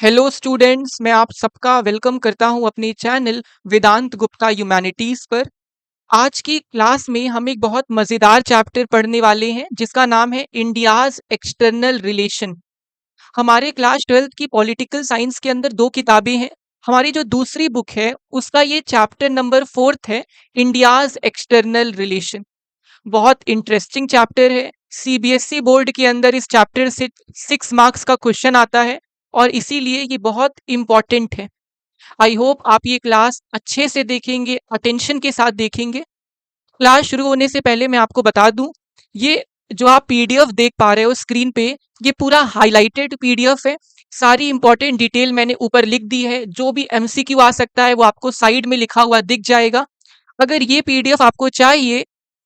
Hello students, मैं आप सबका वेलकम करता हूं अपने चैनल वेदांत गुप्ता ह्यूमैनिटीज पर। आज की क्लास में हम एक बहुत मजेदार चैप्टर पढ़ने वाले हैं जिसका नाम है इंडियाज एक्सटर्नल रिलेशन। हमारे क्लास 12th की पॉलिटिकल साइंस के अंदर दो किताबें हैं। हमारी जो दूसरी बुक है उसका ये चैप्टर नंबर 4th है, इंडियाज एक्सटर्नल रिलेशन। बहुत इंटरेस्टिंग चैप्टर है। सीबीएसई बोर्ड के अंदर इस चैप्टर से 6 मार्क्स का क्वेश्चन आता है और इसीलिए ये बहुत इंपॉर्टेंट है। आई होप आप ये क्लास अच्छे से देखेंगे, अटेंशन के साथ देखेंगे। क्लास शुरू होने से पहले मैं आपको बता दूं, ये जो आप पीडीएफ देख पा रहे हो स्क्रीन पे, ये पूरा हाईलाइटेड पीडीएफ है। सारी इंपॉर्टेंट डिटेल मैंने ऊपर लिख दी है। जो भी एमसीक्यू आ सकता है वो आपको साइड में लिखा हुआ दिख जाएगा। अगर ये पीडीएफ आपको चाहिए,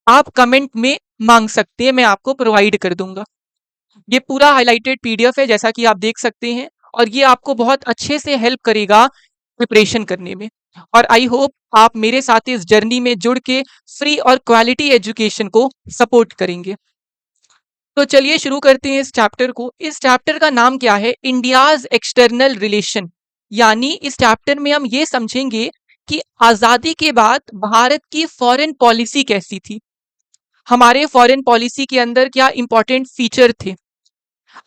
आप कमेंट में मांग सकते हैं, मैं आपको प्रोवाइड कर दूंगा। ये पूरा हाईलाइटेड पीडीएफ है जैसा कि आप देख सकते हैं, और ये आपको बहुत अच्छे से हेल्प करेगा प्रिपरेशन करने में। और आई होप आप मेरे साथ इस जर्नी में जुड़ के फ्री और क्वालिटी एजुकेशन को सपोर्ट करेंगे। तो चलिए शुरू करते हैं इस चैप्टर को। इस चैप्टर का नाम क्या है? India's external relation. यानी इस चैप्टर में हम ये समझेंगे कि आजादी के बाद भारत की फॉरेन पॉलिसी कैसी थी, हमारे फॉरेन पॉलिसी के अंदर क्या इंपॉर्टेंट फीचर थे।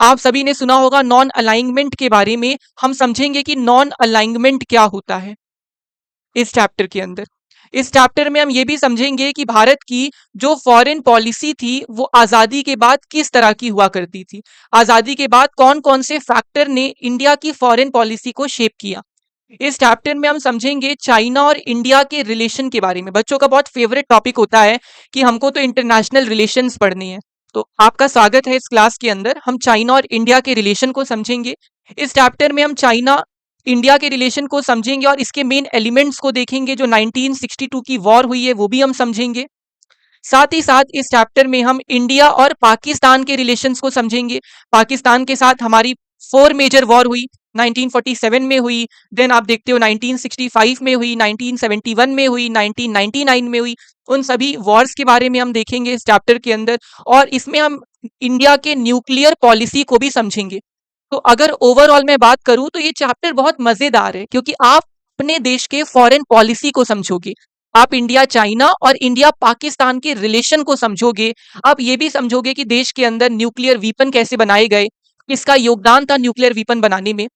आप सभी ने सुना होगा नॉन अलाइनमेंट के बारे में। हम समझेंगे कि नॉन अलाइनमेंट क्या होता है इस चैप्टर के अंदर। इस चैप्टर में हम ये भी समझेंगे कि भारत की जो फॉरेन पॉलिसी थी वो आजादी के बाद किस तरह की हुआ करती थी। आजादी के बाद कौन कौन से फैक्टर ने इंडिया की फॉरेन पॉलिसी को शेप किया। इस चैप्टर में हम समझेंगे चाइना और इंडिया के रिलेशन के बारे में। बच्चों का बहुत फेवरेट टॉपिक होता है कि हमको तो इंटरनेशनल रिलेशंस पढ़ने हैं, तो आपका स्वागत है इस क्लास के अंदर। हम चाइना और इंडिया के रिलेशन को समझेंगे। इस चैप्टर में हम चाइना इंडिया के रिलेशन को समझेंगे और इसके मेन एलिमेंट्स को देखेंगे। जो 1962 की वॉर हुई है वो भी हम समझेंगे। साथ ही साथ इस चैप्टर में हम इंडिया और पाकिस्तान के रिलेशंस को समझेंगे। पाकिस्तान के साथ हमारी 4 मेजर वॉर हुई। 1947 में हुई, देन आप देखते हो 1965 में हुई, 1971 में हुई, 1999 में हुई। उन सभी वॉर्स के बारे में हम देखेंगे इस चैप्टर के अंदर। और इसमें हम इंडिया के न्यूक्लियर पॉलिसी को भी समझेंगे। तो अगर ओवरऑल मैं बात करूं तो ये चैप्टर बहुत मजेदार है, क्योंकि आप अपने देश के फॉरेन पॉलिसी को समझोगे, आप इंडिया चाइना और इंडिया पाकिस्तान के रिलेशन को समझोगे। आप ये भी समझोगे कि देश के अंदर न्यूक्लियर वीपन कैसे बनाए गए, किसका योगदान था न्यूक्लियर वीपन बनाने में।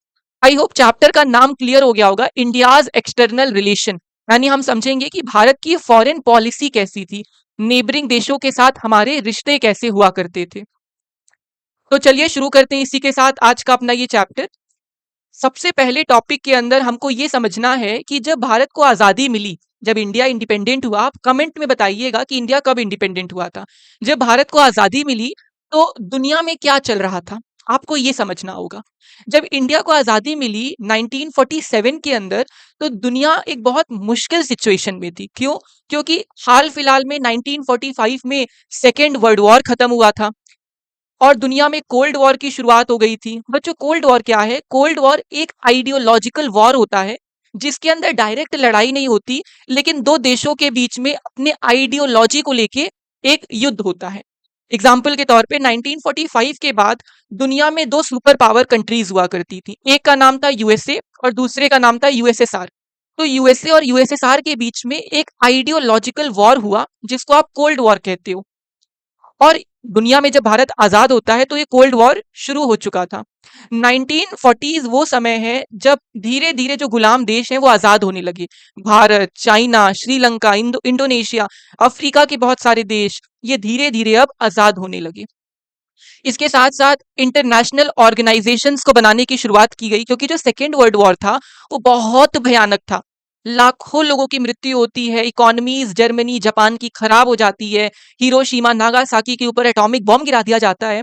आई होप चैप्टर का नाम क्लियर हो गया होगा, इंडियाज एक्सटर्नल रिलेशन। यानी हम समझेंगे कि भारत की फॉरेन पॉलिसी कैसी थी, नेबरिंग देशों के साथ हमारे रिश्ते कैसे हुआ करते थे। तो चलिए शुरू करते हैं इसी के साथ आज का अपना ये चैप्टर। सबसे पहले टॉपिक के अंदर हमको ये समझना है कि जब भारत को आजादी मिली, जब इंडिया इंडिपेंडेंट हुआ, आप कमेंट में बताइएगा कि इंडिया कब इंडिपेंडेंट हुआ था। जब भारत को आजादी मिली तो दुनिया में क्या चल रहा था, आपको ये समझना होगा। जब इंडिया को आजादी मिली 1947 के अंदर, तो दुनिया एक बहुत मुश्किल सिचुएशन में थी। क्यों? क्योंकि हाल फिलहाल में 1945 में सेकेंड वर्ल्ड वॉर खत्म हुआ था और दुनिया में कोल्ड वॉर की शुरुआत हो गई थी। बच्चों, कोल्ड वॉर क्या है? कोल्ड वॉर एक आइडियोलॉजिकल वॉर होता है जिसके अंदर डायरेक्ट लड़ाई नहीं होती, लेकिन दो देशों के बीच में अपने आइडियोलॉजी को लेके एक युद्ध होता है। एग्जाम्पल के तौर पे 1945 के बाद दुनिया में दो सुपर पावर कंट्रीज हुआ करती थी। एक का नाम था यूएसए और दूसरे का नाम था यूएसएसआर। तो यूएसए और यूएसएसआर के बीच में एक आइडियोलॉजिकल वॉर हुआ जिसको आप कोल्ड वॉर कहते हो। और दुनिया में जब भारत आजाद होता है तो ये कोल्ड वॉर शुरू हो चुका था। 1940s वो समय है जब धीरे धीरे जो गुलाम देश हैं वो आजाद होने लगे। Bharat, China, Sri Lanka, Indonesia, Africa के बहुत सारे देश ये धीरे धीरे अब आजाद होने लगे। इसके साथ साथ इंटरनेशनल ऑर्गेनाइजेशंस को बनाने की शुरुआत की गई, क्योंकि जो सेकेंड वर्ल्ड वॉर था वो बहुत भयानक था। लाखों लोगों की मृत्यु होती है, इकोनॉमीज जर्मनी जापान की खराब हो जाती है, हिरोशिमा नागासाकी के ऊपर एटॉमिक बॉम्ब गिरा दिया जाता है।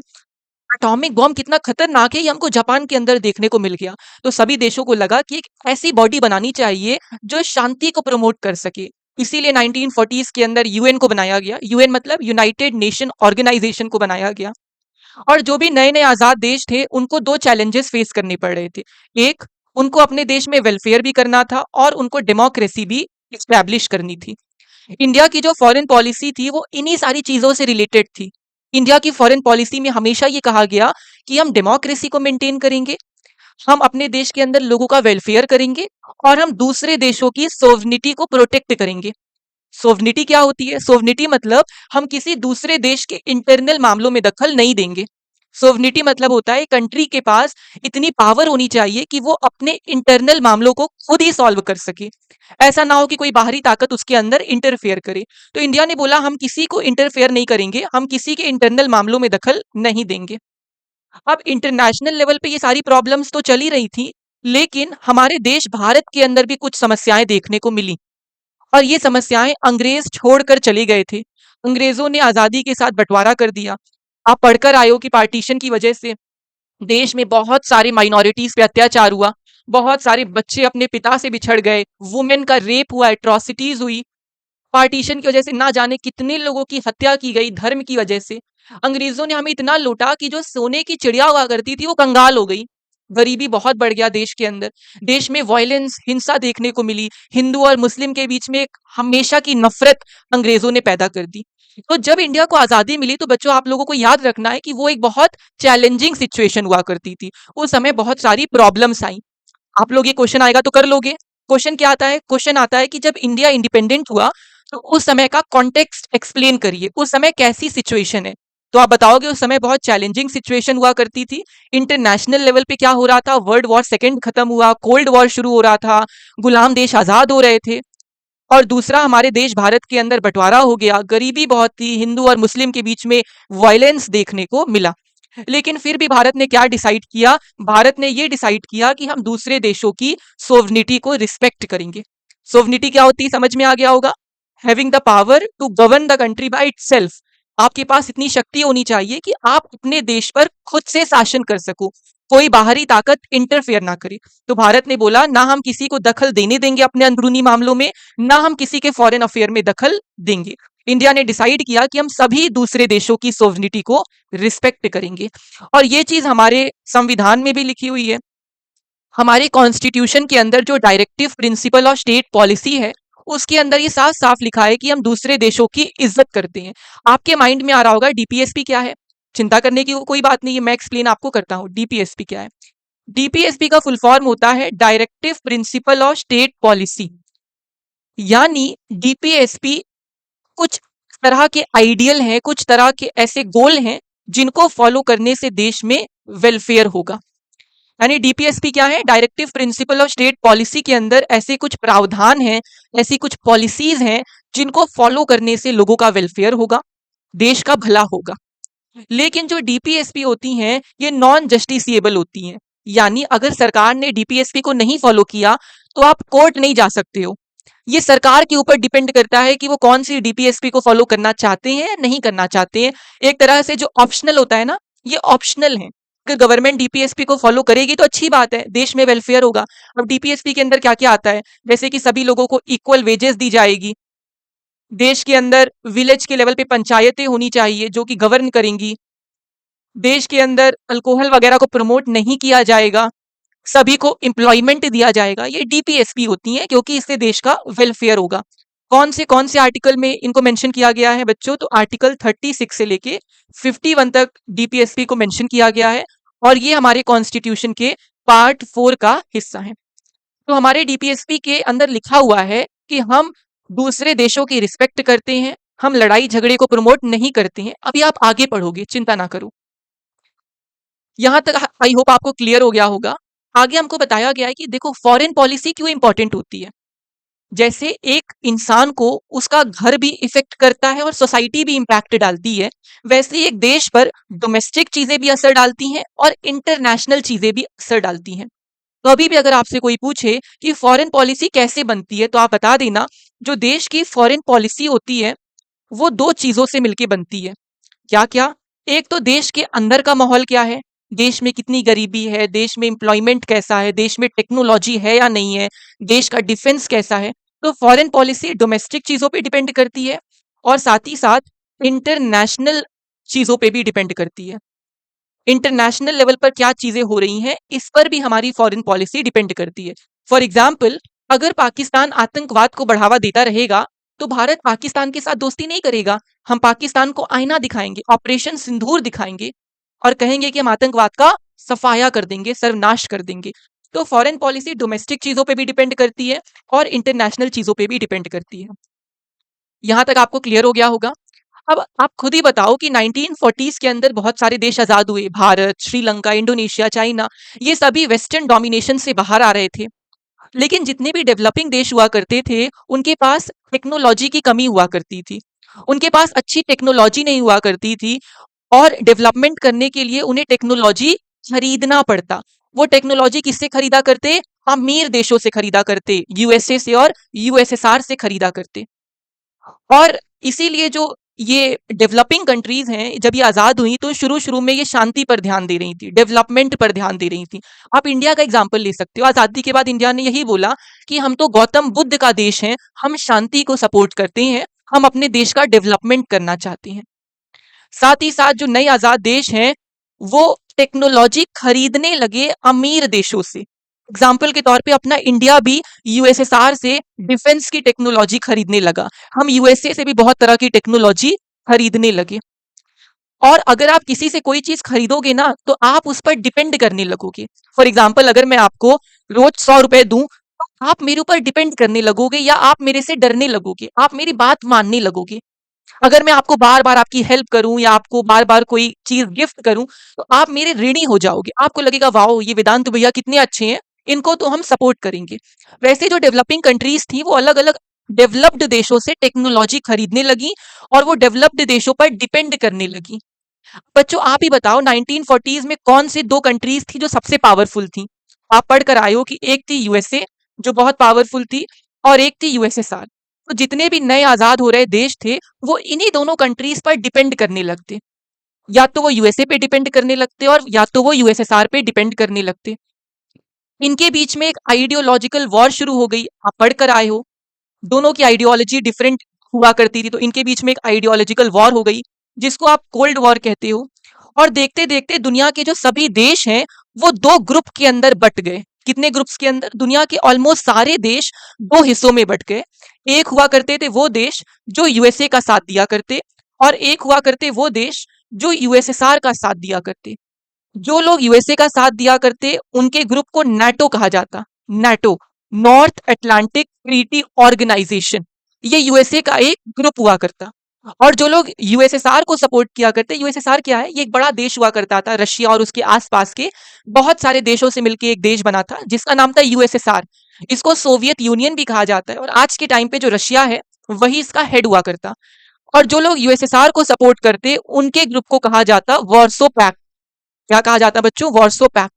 एटॉमिक बॉम्ब कितना खतरनाक है ये हमको जापान के अंदर देखने को मिल गया। तो सभी देशों को लगा कि एक ऐसी बॉडी बनानी चाहिए जो शांति को प्रमोट कर सके। इसीलिए 1940s के अंदर यूएन को बनाया गया। यूएन मतलब यूनाइटेड नेशन ऑर्गेनाइजेशन को बनाया गया। और जो भी नए नए आजाद देश थे उनको दो चैलेंजेस फेस करने पड़ रहे थे। एक, उनको अपने देश में वेलफेयर भी करना था और उनको डेमोक्रेसी भी इस्टेब्लिश करनी थी। इंडिया की जो फॉरेन पॉलिसी थी वो इन्हीं सारी चीजों से रिलेटेड थी। इंडिया की फॉरेन पॉलिसी में हमेशा ये कहा गया कि हम डेमोक्रेसी को मेंटेन करेंगे, हम अपने देश के अंदर लोगों का वेलफेयर करेंगे और हम दूसरे देशों की सोवनिटी को प्रोटेक्ट करेंगे। सोवनिटी क्या होती है? सोवनिटी मतलब हम किसी दूसरे देश के इंटरनल मामलों में दखल नहीं देंगे। सोवनिटी मतलब होता है कंट्री के पास इतनी पावर होनी चाहिए कि वो अपने इंटरनल मामलों को खुद ही सॉल्व कर सके। ऐसा ना हो कि कोई बाहरी ताकत उसके अंदर इंटरफेयर करे। तो इंडिया ने बोला हम किसी को इंटरफेयर नहीं करेंगे, हम किसी के इंटरनल मामलों में दखल नहीं देंगे। अब इंटरनेशनल लेवल पे ये सारी प्रॉब्लम्स तो चल ही रही थी, लेकिन हमारे देश भारत के अंदर भी कुछ समस्याएं देखने को मिली और ये समस्याएं अंग्रेज छोड़कर चले गए थे। अंग्रेजों ने आजादी के साथ बंटवारा कर दिया। आप पढ़कर आए हो कि पार्टीशन की वजह से देश में बहुत सारी माइनॉरिटीज पे अत्याचार हुआ, बहुत सारे बच्चे अपने पिता से बिछड़ गए, वुमेन का रेप हुआ, एट्रोसिटीज हुई। पार्टीशन की वजह से ना जाने कितने लोगों की हत्या की गई धर्म की वजह से। अंग्रेजों ने हमें इतना लूटा कि जो सोने की चिड़िया हुआ करती थी वो कंगाल हो गई। गरीबी बहुत बढ़ गया देश के अंदर। देश में वायलेंस, हिंसा देखने को मिली। हिंदू और मुस्लिम के बीच में एक हमेशा की नफरत अंग्रेजों ने पैदा कर दी। तो जब इंडिया को आजादी मिली तो बच्चों आप लोगों को याद रखना है कि वो एक बहुत चैलेंजिंग सिचुएशन हुआ करती थी। उस समय बहुत सारी प्रॉब्लम्स आई। आप लोग ये क्वेश्चन आएगा तो कर लोगे। क्वेश्चन क्या आता है? क्वेश्चन आता है कि जब इंडिया इंडिपेंडेंट हुआ तो उस समय का कॉन्टेक्स्ट एक्सप्लेन करिए। उस समय कैसी सिचुएशन है? तो आप बताओगे उस समय बहुत चैलेंजिंग सिचुएशन हुआ करती थी। इंटरनेशनल लेवल पे क्या हो रहा था? वर्ल्ड वॉर सेकेंड खत्म हुआ, कोल्ड वॉर शुरू हो रहा था, गुलाम देश आजाद हो रहे थे। और दूसरा, हमारे देश भारत के अंदर बंटवारा हो गया, गरीबी बहुत थी, हिंदू और मुस्लिम के बीच में वायलेंस देखने को मिला। लेकिन फिर भी भारत ने क्या डिसाइड किया? भारत ने ये डिसाइड किया कि हम दूसरे देशों की सोवनिटी को रिस्पेक्ट करेंगे। सोवनिटी क्या होती है समझ में आ गया होगा? Having the power to govern the country by itself. आपके पास इतनी शक्ति होनी चाहिए कि आप अपने देश पर खुद से शासन कर सको, कोई बाहरी ताकत इंटरफेयर ना करे। तो भारत ने बोला ना हम किसी को दखल देने देंगे अपने अंदरूनी मामलों में, ना हम किसी के फॉरेन अफेयर में दखल देंगे। इंडिया ने डिसाइड किया कि हम सभी दूसरे देशों की सोवनिटी को रिस्पेक्ट करेंगे और ये चीज हमारे संविधान में भी लिखी हुई है। हमारे कॉन्स्टिट्यूशन के अंदर जो directive principle of state policy है उसके अंदर ये साफ साफ लिखा है कि हम दूसरे देशों की इज्जत करते हैं। आपके माइंड में आ रहा होगा डीपीएसपी क्या है? चिंता करने की कोई बात नहीं है, मैं एक्सप्लेन आपको करता हूं डीपीएसपी क्या है। डीपीएसपी का फुल फॉर्म होता है directive principle of state policy. यानी डीपीएसपी कुछ तरह के आइडियल हैं, कुछ तरह के ऐसे गोल हैं जिनको फॉलो करने से देश में वेलफेयर होगा। यानी डीपीएसपी क्या है? Directive principle of state policy के अंदर ऐसे कुछ प्रावधान हैं, ऐसी कुछ पॉलिसीज हैं जिनको फॉलो करने से लोगों का वेलफेयर होगा, देश का भला होगा। लेकिन जो डीपीएसपी होती हैं ये नॉन जस्टिसिएबल होती हैं। यानी अगर सरकार ने डीपीएसपी को नहीं फॉलो किया तो आप कोर्ट नहीं जा सकते हो। ये सरकार के ऊपर डिपेंड करता है कि वो कौन सी डीपीएसपी को फॉलो करना चाहते हैं या नहीं करना चाहते हैं। एक तरह से जो ऑप्शनल होता है ना, ये ऑप्शनल है। अगर गवर्नमेंट डीपीएसपी को फॉलो करेगी तो अच्छी बात है, देश में वेलफेयर होगा। अब डीपीएसपी के अंदर क्या क्या आता है? जैसे कि सभी लोगों को इक्वल वेजेस दी जाएगी, देश के अंदर विलेज के लेवल पे पंचायतें होनी चाहिए जो कि गवर्न करेंगी, देश के अंदर अल्कोहल वगैरह को प्रमोट नहीं किया जाएगा, सभी को एम्प्लॉयमेंट दिया जाएगा। ये डीपीएसपी होती है क्योंकि इससे देश का वेलफेयर होगा। कौन से आर्टिकल में इनको मेंशन किया गया है बच्चों? तो आर्टिकल 36 से लेके 51 तक डीपीएसपी को मेंशन किया गया है और ये हमारे कॉन्स्टिट्यूशन के पार्ट 4 का हिस्सा है। तो हमारे डीपीएसपी के अंदर लिखा हुआ है कि हम दूसरे देशों की रिस्पेक्ट करते हैं, हम लड़ाई झगड़े को प्रमोट नहीं करते हैं। अभी आप आगे पढ़ोगे, चिंता ना करो। यहां तक आई होप आपको क्लियर हो गया होगा। आगे हमको बताया गया है कि देखो फॉरेन पॉलिसी क्यों इंपॉर्टेंट होती है। जैसे एक इंसान को उसका घर भी इफेक्ट करता है और सोसाइटी भी इंपैक्ट डालती है, वैसे ही एक देश पर डोमेस्टिक चीजें भी असर डालती हैं और इंटरनेशनल चीजें भी असर डालती हैं। तो अभी भी अगर आपसे कोई पूछे कि फॉरेन पॉलिसी कैसे बनती है तो आप बता देना जो देश की फॉरेन पॉलिसी होती है वो दो चीजों से मिलकर बनती है। क्या क्या? एक तो देश के अंदर का माहौल क्या है, देश में कितनी गरीबी है, देश में एम्प्लॉयमेंट कैसा है, देश में टेक्नोलॉजी है या नहीं है, देश का डिफेंस कैसा है। तो फॉरेन पॉलिसी डोमेस्टिक चीजों पे डिपेंड करती है और साथ ही साथ इंटरनेशनल चीजों पे भी डिपेंड करती है। इंटरनेशनल लेवल पर क्या चीजें हो रही हैं इस पर भी हमारी फॉरेन पॉलिसी डिपेंड करती है। फॉर एग्जाम्पल, अगर पाकिस्तान आतंकवाद को बढ़ावा देता रहेगा तो भारत पाकिस्तान के साथ दोस्ती नहीं करेगा। हम पाकिस्तान को आईना दिखाएंगे, ऑपरेशन सिंदूर दिखाएंगे और कहेंगे कि हम आतंकवाद का सफाया कर देंगे, सर्वनाश कर देंगे। तो फॉरेन पॉलिसी डोमेस्टिक चीजों पे भी डिपेंड करती है और इंटरनेशनल चीजों पे भी डिपेंड करती है। यहां तक आपको क्लियर हो गया होगा। अब आप खुद ही बताओ कि 1940s के अंदर बहुत सारे देश आजाद हुए, भारत, श्रीलंका, इंडोनेशिया, चाइना, ये सभी वेस्टर्न डोमिनेशन से बाहर आ रहे थे। लेकिन जितने भी डेवलपिंग देश हुआ करते थे, उनके पास टेक्नोलॉजी की कमी हुआ करती थी। उनके पास अच्छी टेक्नोलॉजी नहीं हुआ करती थी और डेवलपमेंट करने के लिए उन्हें टेक्नोलॉजी खरीदना पड़ता। वो टेक्नोलॉजी किससे खरीदा करते? अमीर देशों से खरीदा करते, यूएसए से और यूएसएसआर से खरीदा करते। और इसीलिए जो ये डेवलपिंग कंट्रीज हैं, जब ये आजाद हुई तो शुरू शुरू में ये शांति पर ध्यान दे रही थी, डेवलपमेंट पर ध्यान दे रही थी। आप इंडिया का एग्जांपल ले सकते हो। आजादी के बाद इंडिया ने यही बोला कि हम तो गौतम बुद्ध का देश है, हम शांति को सपोर्ट करते हैं, हम अपने देश का डेवलपमेंट करना चाहते हैं। साथ ही साथ जो नए आजाद देश हैं, वो टेक्नोलॉजी खरीदने लगे अमीर देशों से। एग्जाम्पल के तौर पे अपना इंडिया भी यूएसएसआर से डिफेंस की टेक्नोलॉजी खरीदने लगा। हम यूएसए से भी बहुत तरह की टेक्नोलॉजी खरीदने लगे। और अगर आप किसी से कोई चीज खरीदोगे ना, तो आप उस पर डिपेंड करने लगोगे। फॉर एग्जाम्पल, अगर मैं आपको रोज 100 रुपए दूं, तो आप मेरे ऊपर डिपेंड करने लगोगे या आप मेरे से डरने लगोगे, आप मेरी बात मानने लगोगे। अगर मैं आपको बार बार आपकी हेल्प करूं या आपको बार बार कोई चीज गिफ्ट करूं, तो आप मेरे ऋणी हो जाओगे। आपको लगेगा वाओ, ये वेदांत भैया कितने अच्छे हैं, इनको तो हम सपोर्ट करेंगे। वैसे जो डेवलपिंग कंट्रीज थी, वो अलग अलग डेवलप्ड देशों से टेक्नोलॉजी खरीदने लगी और वो डेवलप्ड देशों पर डिपेंड करने लगी। बच्चों, आप ही बताओ 1940s में कौन सी दो कंट्रीज थी जो सबसे पावरफुल थी? आप पढ़कर आए हो कि एक थी यूएसए, जो बहुत पावरफुल थी, और एक थी यूएसएसआर। तो जितने भी नए आजाद हो रहे देश थे, वो इन्हीं दोनों कंट्रीज पर डिपेंड करने लगते। या तो वो यूएसए पे डिपेंड करने लगते और या तो वो यूएसएसआर पे डिपेंड करने लगते। इनके बीच में एक आइडियोलॉजिकल वॉर शुरू हो गई। आप पढ़कर आए हो, दोनों की आइडियोलॉजी डिफरेंट हुआ करती थी, तो इनके बीच में एक आइडियोलॉजिकल वॉर हो गई, जिसको आप कोल्ड वॉर कहते हो। और देखते देखते दुनिया के जो सभी देश हैं, वो दो ग्रुप के अंदर बट गए। कितने ग्रुप्स के अंदर? दुनिया के ऑलमोस्ट सारे देश दो हिस्सों में बट गए। एक हुआ करते थे वो देश जो यूएसए का साथ दिया करते, और एक हुआ करते वो देश जो यूएसएसआर का साथ दिया करते। जो लोग यूएसए का साथ दिया करते, उनके ग्रुप को नाटो कहा जाता। NATO, North Atlantic Treaty Organization, ये यूएसए का एक ग्रुप हुआ करता। और जो लोग यूएसएसआर को सपोर्ट किया करते, यूएसएसआर क्या है? ये एक बड़ा देश हुआ करता था, रशिया और उसके आसपास के बहुत सारे देशों से मिलकर एक देश बना था, जिसका नाम था यूएसएसआर। इसको सोवियत यूनियन भी कहा जाता है, और आज के टाइम पे जो रशिया है, वही इसका हेड हुआ करता। और जो लोग यूएसएसआर को सपोर्ट करते, उनके ग्रुप को कहा जाता वॉर्सो पैक्ट। क्या कहा जाता बच्चों? Warsaw Pact.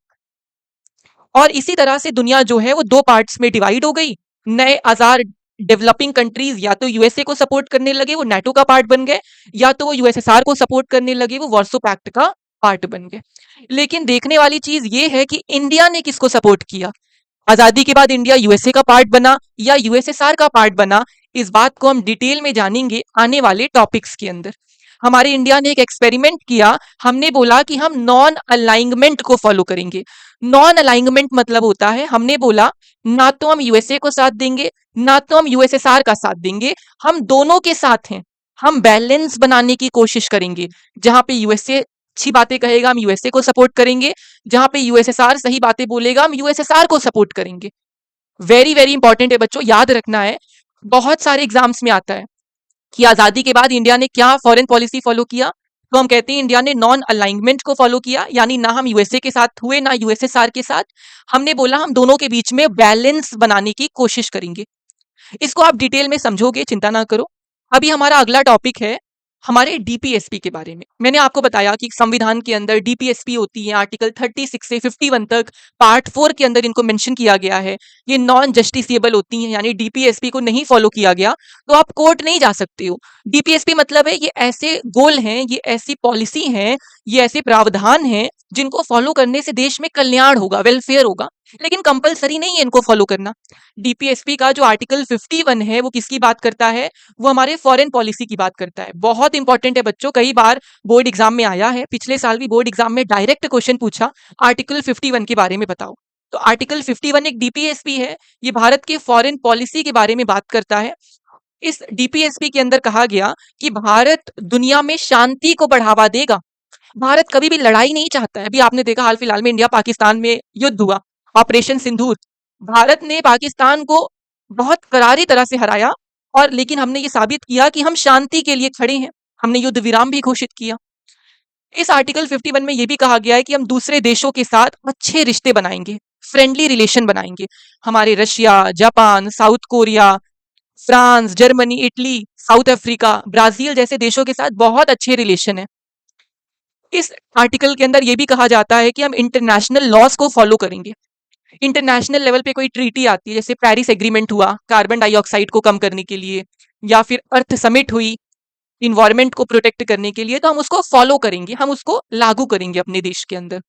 और इसी तरह से दुनिया जो है वो दो पार्ट्स में डिवाइड हो गई। नए आजाद डेवलपिंग कंट्रीज या तो यूएसए को सपोर्ट करने लगे, वो नाटो का पार्ट बन गए, या तो वो यूएसएसआर को सपोर्ट करने लगे, वो वॉर्सो पैक्ट का पार्ट बन गए। लेकिन देखने वाली चीज ये है कि इंडिया ने किसको सपोर्ट किया? आजादी के बाद इंडिया यूएसए का पार्ट बना या यूएसएसआर का पार्ट बना? इस बात को हम डिटेल में जानेंगे आने वाले टॉपिक्स के अंदर। हमारे इंडिया ने एक एक्सपेरिमेंट किया। हमने बोला कि हम नॉन अलाइनमेंट को फॉलो करेंगे। नॉन अलाइनमेंट मतलब होता है, हमने बोला ना तो हम यूएसए को साथ देंगे, ना तो हम यूएसएसआर का साथ देंगे, हम दोनों के साथ हैं। हम बैलेंस बनाने की कोशिश करेंगे। जहां पे यूएसए अच्छी बातें कहेगा, हम यूएसए को सपोर्ट करेंगे। जहां पे यूएसएसआर सही बातें बोलेगा, हम यूएसएसआर को सपोर्ट करेंगे। वेरी वेरी इंपॉर्टेंट है बच्चों, याद रखना है। बहुत सारे एग्जाम्स में आता है कि आजादी के बाद इंडिया ने क्या फॉरेन पॉलिसी फॉलो किया। तो हम कहते हैं इंडिया ने नॉन अलाइनमेंट को फॉलो किया, यानी ना हम यूएसए के साथ हुए ना यूएसएसआर के साथ। हमने बोला हम दोनों के बीच में बैलेंस बनाने की कोशिश करेंगे। इसको आप डिटेल में समझोगे, चिंता ना करो। अभी हमारा अगला टॉपिक है हमारे डीपीएसपी के बारे में। मैंने आपको बताया कि संविधान के अंदर डीपीएसपी होती है, आर्टिकल 36 से 51 तक, पार्ट 4 के अंदर इनको मेंशन किया गया है। ये नॉन जस्टिसिएबल होती हैं, यानी डीपीएसपी को नहीं फॉलो किया गया तो आप कोर्ट नहीं जा सकते हो। डीपीएसपी मतलब है ये ऐसे गोल हैं, ये ऐसी पॉलिसी हैं, ये ऐसे प्रावधान हैं जिनको फॉलो करने से देश में कल्याण होगा, वेलफेयर होगा, लेकिन कंपलसरी नहीं है इनको फॉलो करना। डीपीएसपी का जो आर्टिकल 51 है, वो किसकी बात करता है? वो हमारे फॉरेन पॉलिसी की बात करता है। बहुत इंपॉर्टेंट है बच्चों, कई बार बोर्ड एग्जाम में आया है, पिछले साल भी बोर्ड एग्जाम में डायरेक्ट क्वेश्चन पूछा, आर्टिकल 51 के बारे में बताओ। तो आर्टिकल 51 एक डीपीएसपी है, ये भारत के फॉरेन पॉलिसी के बारे में बात करता है। इस डीपीएसपी के अंदर कहा गया कि भारत दुनिया में शांति को बढ़ावा देगा, भारत कभी भी लड़ाई नहीं चाहता है। अभी आपने देखा हाल फिलहाल में इंडिया पाकिस्तान में युद्ध हुआ, ऑपरेशन सिंदूर। भारत ने पाकिस्तान को बहुत करारी तरह से हराया, और लेकिन हमने ये साबित किया कि हम शांति के लिए खड़े हैं। हमने युद्ध विराम भी घोषित किया। इस आर्टिकल 51 में ये भी कहा गया है कि हम दूसरे देशों के साथ अच्छे रिश्ते बनाएंगे, फ्रेंडली रिलेशन बनाएंगे। हमारे Russia, Japan, south Korea, France, Germany, Italy, south Africa, Brazil जैसे देशों के साथ बहुत अच्छे रिलेशन है। इस आर्टिकल के अंदर ये भी कहा जाता है कि हम इंटरनेशनल लॉज को फॉलो करेंगे। इंटरनेशनल लेवल पे कोई ट्रीटी आती है, जैसे पेरिस एग्रीमेंट हुआ कार्बन डाइऑक्साइड को कम करने के लिए, या फिर अर्थ समिट हुई इन्वायरमेंट को प्रोटेक्ट करने के लिए, तो हम उसको फॉलो करेंगे, हम उसको लागू करेंगे अपने देश के अंदर।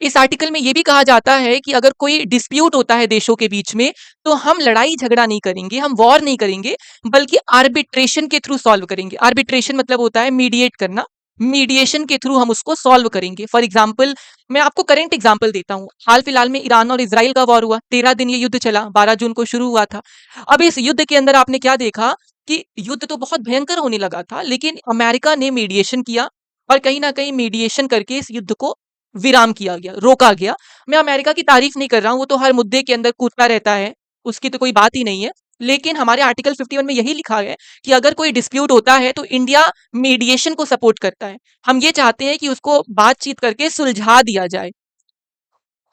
इस आर्टिकल में ये भी कहा जाता है कि अगर कोई डिस्प्यूट होता है देशों के बीच में, तो हम लड़ाई झगड़ा नहीं करेंगे, हम वॉर नहीं करेंगे, बल्कि आर्बिट्रेशन के थ्रू सॉल्व करेंगे। आर्बिट्रेशन मतलब होता है मीडिएट करना। मीडिएशन के थ्रू हम उसको सॉल्व करेंगे। फॉर एग्जाम्पल, मैं आपको करंट एग्जाम्पल देता हूँ। हाल फिलहाल में ईरान और इसराइल का वॉर हुआ, 13 दिन ये युद्ध चला, 12 जून को शुरू हुआ था। अब इस युद्ध के अंदर आपने क्या देखा कि युद्ध तो बहुत भयंकर होने लगा था, लेकिन अमेरिका ने मीडिएशन किया, और कहीं ना कहीं मीडिएशन करके इस युद्ध को विराम किया गया, रोका गया। मैं अमेरिका की तारीफ नहीं कर रहा हूँ, वो तो हर मुद्दे के अंदर कूदता रहता है, उसकी तो कोई बात ही नहीं है। लेकिन हमारे आर्टिकल 51 में यही लिखा है कि अगर कोई डिस्प्यूट होता है तो इंडिया मीडिएशन को सपोर्ट करता है। हम ये चाहते हैं कि उसको बातचीत करके सुलझा दिया जाए,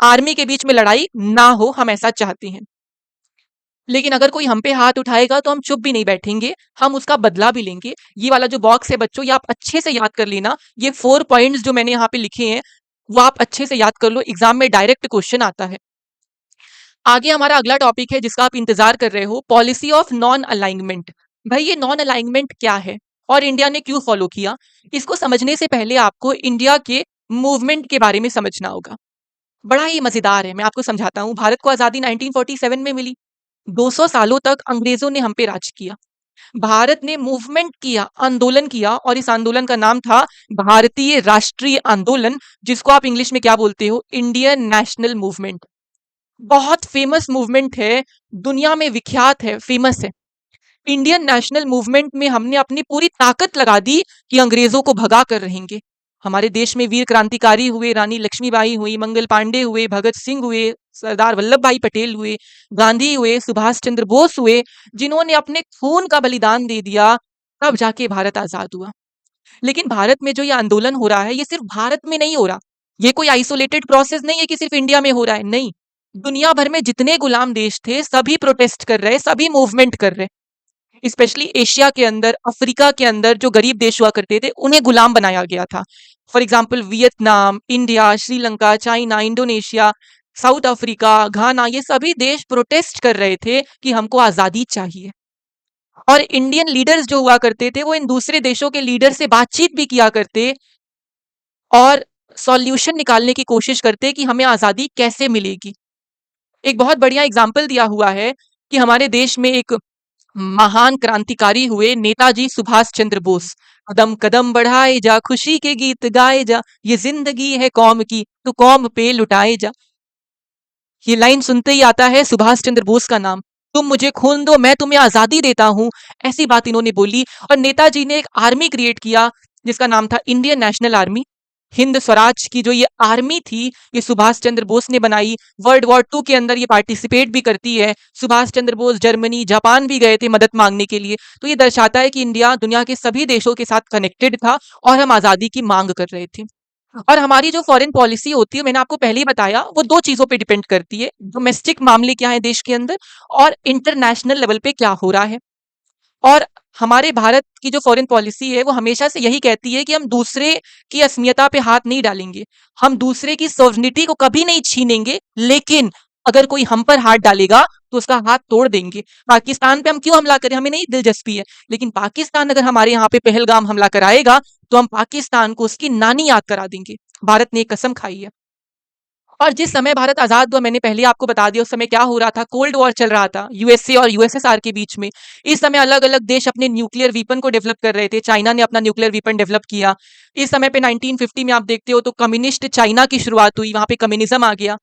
आर्मी के बीच में लड़ाई ना हो, हम ऐसा चाहते हैं। लेकिन अगर कोई हम पे हाथ उठाएगा तो हम चुप भी नहीं बैठेंगे, हम उसका बदला भी लेंगे। ये वाला जो बॉक्स है बच्चों, ये आप अच्छे से याद कर लेना। ये 4 पॉइंट्स जो मैंने यहाँ पे लिखे हैं, वो आप अच्छे से याद कर लो, एग्जाम में डायरेक्ट क्वेश्चन आता है। आगे हमारा अगला टॉपिक है जिसका आप इंतजार कर रहे हो, पॉलिसी ऑफ नॉन अलाइनमेंट। भाई ये नॉन अलाइनमेंट क्या है और इंडिया ने क्यों फॉलो किया? इसको समझने से पहले आपको इंडिया के मूवमेंट के बारे में समझना होगा। बड़ा ही मजेदार है, मैं आपको समझाता हूँ। भारत को आजादी 1947 में मिली। 200 सालों तक अंग्रेजों ने हम पे राज किया। भारत ने मूवमेंट किया, आंदोलन किया, और इस आंदोलन का नाम था भारतीय राष्ट्रीय आंदोलन, जिसको आप इंग्लिश में क्या बोलते हो? Indian national movement. बहुत फेमस मूवमेंट है, दुनिया में विख्यात है, फेमस है। इंडियन नेशनल मूवमेंट में हमने अपनी पूरी ताकत लगा दी कि अंग्रेजों को भगा कर रहेंगे। हमारे देश में वीर क्रांतिकारी हुए, रानी लक्ष्मीबाई हुई, मंगल पांडे हुए, भगत सिंह हुए, सरदार वल्लभ भाई पटेल हुए, गांधी हुए, सुभाष चंद्र बोस हुए, जिन्होंने अपने खून का बलिदान दे दिया, तब जाके भारत आजाद हुआ। लेकिन भारत में जो ये आंदोलन हो रहा है, ये सिर्फ भारत में नहीं हो रहा। ये कोई आइसोलेटेड प्रोसेस नहीं है कि सिर्फ इंडिया में हो रहा है, नहीं। दुनिया भर में जितने गुलाम देश थे, सभी प्रोटेस्ट कर रहे, सभी मूवमेंट कर रहे। स्पेशली एशिया के अंदर, अफ्रीका के अंदर जो गरीब देश हुआ करते थे, उन्हें गुलाम बनाया गया था। For example Vietnam, India, Sri Lanka, China, Indonesia, South Africa, Ghana, ये सभी देश प्रोटेस्ट कर रहे थे कि हमको आजादी चाहिए। और इंडियन लीडर्स जो हुआ करते थे, वो इन दूसरे देशों के लीडर से बातचीत भी किया करते, और सॉल्यूशन निकालने की कोशिश करते कि हमें आजादी कैसे मिलेगी। एक बहुत बढ़िया एग्जाम्पल दिया हुआ है कि हमारे देश में एक महान क्रांतिकारी हुए, नेताजी सुभाष चंद्र बोस। कदम कदम बढ़ाए जा, खुशी के गीत गाए जा, ये जिंदगी है कौम की, तो कौम पे लुटाए जा। ये लाइन सुनते ही आता है सुभाष चंद्र बोस का नाम। तुम मुझे खून दो, मैं तुम्हें आजादी देता हूं, ऐसी बात इन्होंने बोली। और नेताजी ने एक आर्मी क्रिएट किया जिसका नाम था Indian national army. Hind Swaraj की जो ये आर्मी थी, ये सुभाष चंद्र बोस ने बनाई। वर्ल्ड वॉर 2 के अंदर ये पार्टिसिपेट भी करती है। सुभाष चंद्र बोस जर्मनी, जापान भी गए थे मदद मांगने के लिए। तो ये दर्शाता है कि इंडिया दुनिया के सभी देशों के साथ कनेक्टेड था, और हम आजादी की मांग कर रहे थे। और हमारी जो फॉरेन पॉलिसी होती है, मैंने आपको पहले ही बताया, वो 2 चीजों पे डिपेंड करती है। डोमेस्टिक मामले क्या है देश के अंदर, और इंटरनेशनल लेवल पे क्या हो रहा है। और हमारे भारत की जो फॉरेन पॉलिसी है, वो हमेशा से यही कहती है कि हम दूसरे की अस्मियता पे हाथ नहीं डालेंगे, हम दूसरे की सॉवरेनिटी को कभी नहीं छीनेंगे, लेकिन अगर कोई हम पर हाथ डालेगा तो उसका हाथ तोड़ देंगे। पाकिस्तान पे हम क्यों हमला करें, हमें नहीं दिलचस्पी है, लेकिन पाकिस्तान अगर हमारे यहाँ पे पहलगाम हमला कराएगा, तो हम पाकिस्तान को उसकी नानी याद करा देंगे। भारत ने एक कसम खाई है। और जिस समय भारत आजाद हुआ, मैंने पहले आपको बता दिया, उस समय क्या हो रहा था, कोल्ड वॉर चल रहा था यूएसए और यूएसएसआर के बीच में। इस समय अलग अलग देश अपने न्यूक्लियर वीपन को डेवलप कर रहे थे। चाइना ने अपना न्यूक्लियर वीपन डेवलप किया। इस समय पे 1950 में आप देखते हो तो कम्युनिस्ट चाइना की शुरुआत हुई, वहां पे कम्युनिज्म आ गया।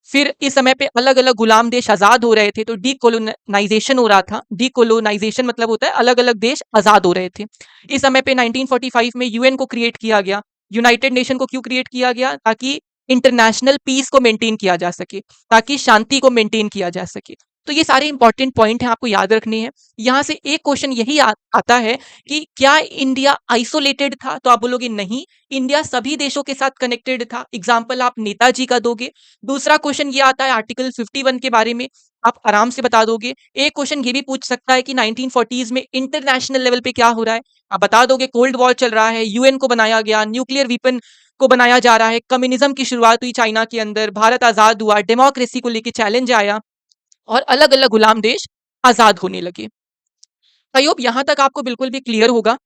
फिर इस समय पे अलग अलग गुलाम देश आजाद हो रहे थे, तो डीकोलोनाइजेशन हो रहा था। डीकोलोनाइजेशन मतलब होता है अलग अलग देश आजाद हो रहे थे। इस समय पे 1945 में यूएन को क्रिएट किया गया। यूनाइटेड नेशन को क्यों क्रिएट किया गया? ताकि इंटरनेशनल पीस को मेंटेन किया जा सके, ताकि शांति को मेंटेन किया जा सके। तो ये सारे इंपॉर्टेंट पॉइंट हैं, आपको याद रखने हैं। यहाँ से एक क्वेश्चन यही आता है कि क्या इंडिया आइसोलेटेड था? तो आप बोलोगे नहीं, इंडिया सभी देशों के साथ कनेक्टेड था। एग्जाम्पल आप नेताजी का दोगे। दूसरा क्वेश्चन ये आता है आर्टिकल 51 के बारे में, आप आराम से बता दोगे। एक क्वेश्चन ये भी पूछ सकता है कि 1940s में इंटरनेशनल लेवल पे क्या हो रहा है, आप बता दोगे। कोल्ड वॉर चल रहा है, यूएन को बनाया गया, न्यूक्लियर वीपन को बनाया जा रहा है, कम्युनिज्म की शुरुआत हुई चाइना के अंदर, भारत आजाद हुआ, डेमोक्रेसी को लेकर चैलेंज आया और अलग अलग गुलाम देश आजाद होने लगे। आई होप यहां तक आपको बिल्कुल भी क्लियर होगा।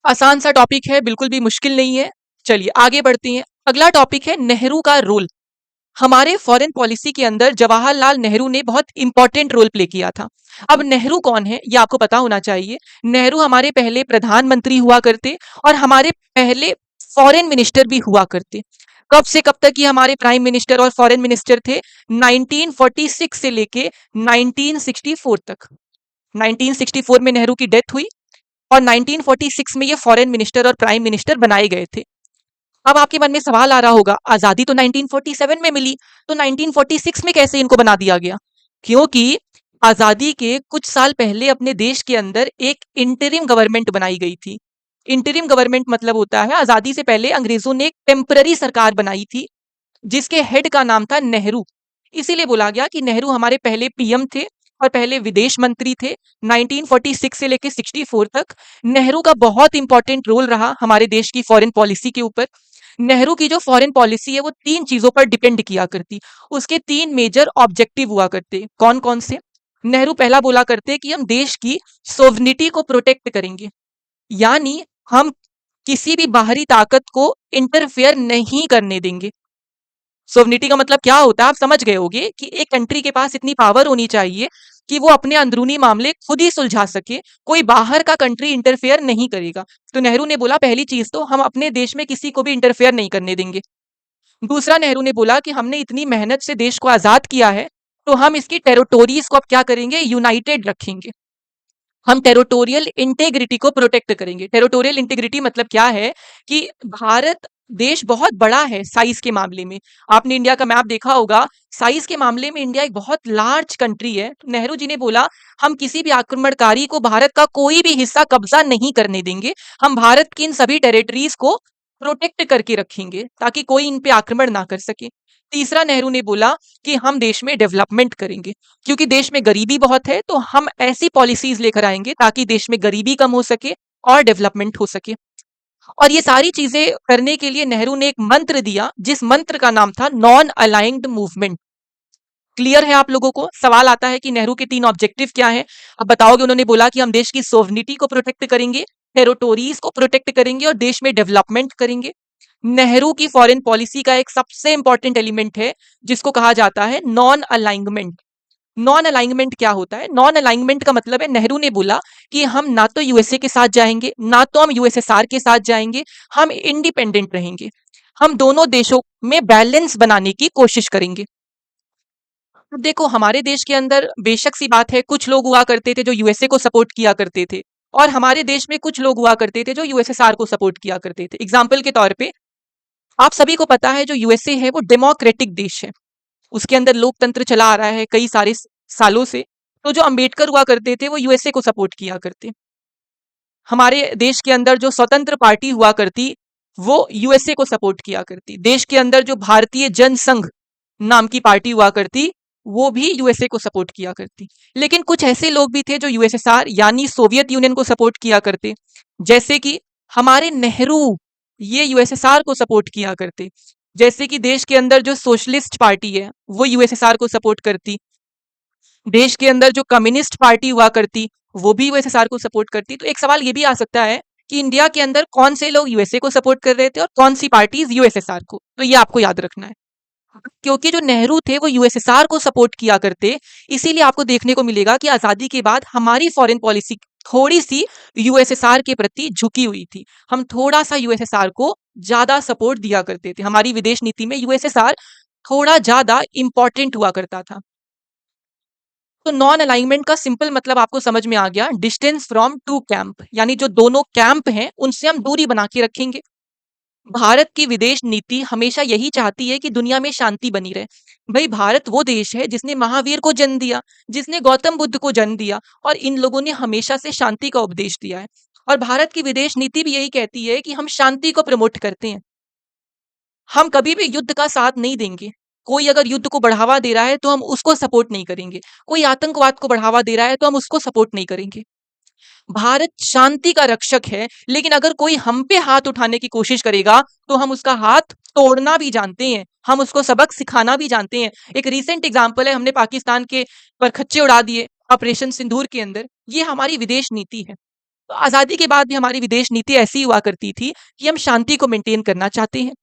आसान सा टॉपिक है, बिल्कुल भी मुश्किल नहीं है। चलिए आगे बढ़ते हैं। अगला टॉपिक है नेहरू का रोल। हमारे फॉरेन पॉलिसी के अंदर जवाहरलाल नेहरू ने बहुत इंपॉर्टेंट रोल प्ले किया था। अब नेहरू कौन है ये आपको पता होना चाहिए। नेहरू हमारे पहले प्रधानमंत्री हुआ करते और हमारे पहले फॉरेन मिनिस्टर भी हुआ करते। कब से कब तक ये हमारे प्राइम मिनिस्टर और फॉरेन मिनिस्टर थे? 1946 से लेके 1964 तक। 1964 में नेहरू की डेथ हुई और 1946 में ये फॉरेन मिनिस्टर और प्राइम मिनिस्टर बनाए गए थे। अब आपके मन में सवाल आ रहा होगा, आजादी तो 1947 में मिली, तो 1946 में कैसे इनको बना दिया गया? क्योंकि आजादी के कुछ साल पहले अपने देश के अंदर एक इंटरिम गवर्नमेंट बनाई गई थी। इंटरिम गवर्नमेंट मतलब होता है, आजादी से पहले अंग्रेजों ने एक टेम्पररी सरकार बनाई थी जिसके हेड का नाम था नेहरू। इसीलिए बोला गया कि नेहरू हमारे पहले पीएम थे और पहले विदेश मंत्री थे। 1946 से लेकर 64 तक नेहरू का बहुत इंपॉर्टेंट रोल रहा हमारे देश की फॉरेन पॉलिसी के ऊपर। नेहरू की जो फॉरेन पॉलिसी है वो तीन चीजों पर डिपेंड किया करती। उसके तीन मेजर ऑब्जेक्टिव हुआ करते। कौन कौन से? नेहरू पहला बोला करते कि हम देश की सोवनिटी को प्रोटेक्ट करेंगे, यानी हम किसी भी बाहरी ताकत को इंटरफेयर नहीं करने देंगे। सोवनिटी का मतलब क्या होता है आप समझ गए होंगे कि एक कंट्री के पास इतनी पावर होनी चाहिए कि वो अपने अंदरूनी मामले खुद ही सुलझा सके, कोई बाहर का कंट्री इंटरफेयर नहीं करेगा। तो नेहरू ने बोला पहली चीज तो हम अपने देश में किसी को भी इंटरफेयर नहीं करने देंगे। दूसरा नेहरू ने बोला कि हमने इतनी मेहनत से देश को आजाद किया है तो हम इसकी टेरिटोरीज को अब क्या करेंगे, यूनाइटेड रखेंगे। हम टेरिटोरियल इंटेग्रिटी को प्रोटेक्ट करेंगे। टेरिटोरियल इंटेग्रिटी मतलब क्या है कि भारत देश बहुत बड़ा है साइज के मामले में। आपने इंडिया का मैप देखा होगा, साइज के मामले में इंडिया एक बहुत लार्ज कंट्री है। तो नेहरू जी ने बोला हम किसी भी आक्रमणकारी को भारत का कोई भी हिस्सा कब्जा नहीं करने देंगे। हम भारत की इन सभी टेरिटरीज को प्रोटेक्ट करके रखेंगे ताकि कोई इन पे आक्रमण ना कर सके। तीसरा नेहरू ने बोला कि हम देश में डेवलपमेंट करेंगे, क्योंकि देश में गरीबी बहुत है तो हम ऐसी पॉलिसीज लेकर आएंगे ताकि देश में गरीबी कम हो सके और डेवलपमेंट हो सके। और ये सारी चीजें करने के लिए नेहरू ने एक मंत्र दिया जिस मंत्र का नाम था नॉन अलाइंड मूवमेंट। क्लियर है आप लोगों को? सवाल आता है कि नेहरू के तीन ऑब्जेक्टिव क्या है, अब बताओगे। उन्होंने बोला कि हम देश की सोवनिटी को प्रोटेक्ट करेंगे, टेरिटोरीज को प्रोटेक्ट करेंगे और देश में डेवलपमेंट करेंगे। नेहरू की फॉरेन पॉलिसी का एक सबसे इंपॉर्टेंट एलिमेंट है जिसको कहा जाता है नॉन अलाइनमेंट। नॉन अलाइनमेंट क्या होता है? नॉन अलाइनमेंट का मतलब है नेहरू ने बोला कि हम ना तो यूएसए के साथ जाएंगे ना तो हम यूएसएसआर के साथ जाएंगे, हम इंडिपेंडेंट रहेंगे। हम दोनों देशों में बैलेंस बनाने की कोशिश करेंगे। अब देखो हमारे देश के अंदर बेशक सी बात है, कुछ लोग हुआ करते थे जो यूएसए को सपोर्ट किया करते थे और हमारे देश में कुछ लोग हुआ करते थे जो यूएसएसआर को सपोर्ट किया करते थे। एग्जाम्पल के तौर पे आप सभी को पता है जो यूएसए है वो डेमोक्रेटिक देश है, उसके अंदर लोकतंत्र चला आ रहा है कई सारे सालों से। तो जो अंबेडकर हुआ करते थे वो यूएसए को सपोर्ट किया करते। हमारे देश के अंदर जो स्वतंत्र पार्टी हुआ करती वो यूएसए को सपोर्ट किया करती। देश के अंदर जो भारतीय जनसंघ नाम की पार्टी हुआ करती वो भी यूएसए को सपोर्ट किया करती। लेकिन कुछ ऐसे लोग भी थे जो यूएसएसआर यानी सोवियत यूनियन को सपोर्ट किया करते, जैसे कि हमारे नेहरू ये यूएसएसआर को सपोर्ट किया करते। जैसे कि देश के अंदर जो सोशलिस्ट पार्टी है वो यूएसएसआर को सपोर्ट करती। देश के अंदर जो कम्युनिस्ट पार्टी हुआ करती वो भी यूएसएसआर को सपोर्ट करती। तो एक सवाल ये भी आ सकता है कि इंडिया के अंदर कौन से लोग यूएसए को सपोर्ट कर रहे थे और कौन सी पार्टीज यूएसएसआर को। तो ये आपको याद रखना है, क्योंकि जो नेहरू थे वो यूएसएसआर को सपोर्ट किया करते। इसीलिए आपको देखने को मिलेगा कि आजादी के बाद हमारी फॉरेन पॉलिसी थोड़ी सी यूएसएसआर के प्रति झुकी हुई थी। हम थोड़ा सा यूएसएसआर को ज्यादा सपोर्ट दिया करते थे। हमारी विदेश नीति में यूएसएसआर थोड़ा ज्यादा इंपॉर्टेंट हुआ करता था। तो नॉन अलाइनमेंट का सिंपल मतलब आपको समझ में आ गया, डिस्टेंस फ्रॉम टू कैंप, यानी जो दोनों कैंप हैं उनसे हम दूरी बना के रखेंगे। भारत की विदेश नीति हमेशा यही चाहती है कि दुनिया में शांति बनी रहे। भाई भारत वो देश है जिसने महावीर को जन्म दिया, जिसने गौतम बुद्ध को जन्म दिया और इन लोगों ने हमेशा से शांति का उपदेश दिया है। और भारत की विदेश नीति भी यही कहती है कि हम शांति को प्रमोट करते हैं। हम कभी भी युद्ध का साथ नहीं देंगे। कोई अगर युद्ध को बढ़ावा दे रहा है तो हम उसको सपोर्ट नहीं करेंगे। कोई आतंकवाद को बढ़ावा दे रहा है तो हम उसको सपोर्ट नहीं करेंगे। भारत शांति का रक्षक है, लेकिन अगर कोई हम पे हाथ उठाने की कोशिश करेगा तो हम उसका हाथ तोड़ना भी जानते हैं, हम उसको सबक सिखाना भी जानते हैं। एक रीसेंट एग्जांपल है, हमने पाकिस्तान के परखच्चे उड़ा दिए ऑपरेशन सिंदूर के अंदर। ये हमारी विदेश नीति है। तो आजादी के बाद भी हमारी विदेश नीति ऐसी हुआ करती थी कि हम शांति को मेंटेन करना चाहते हैं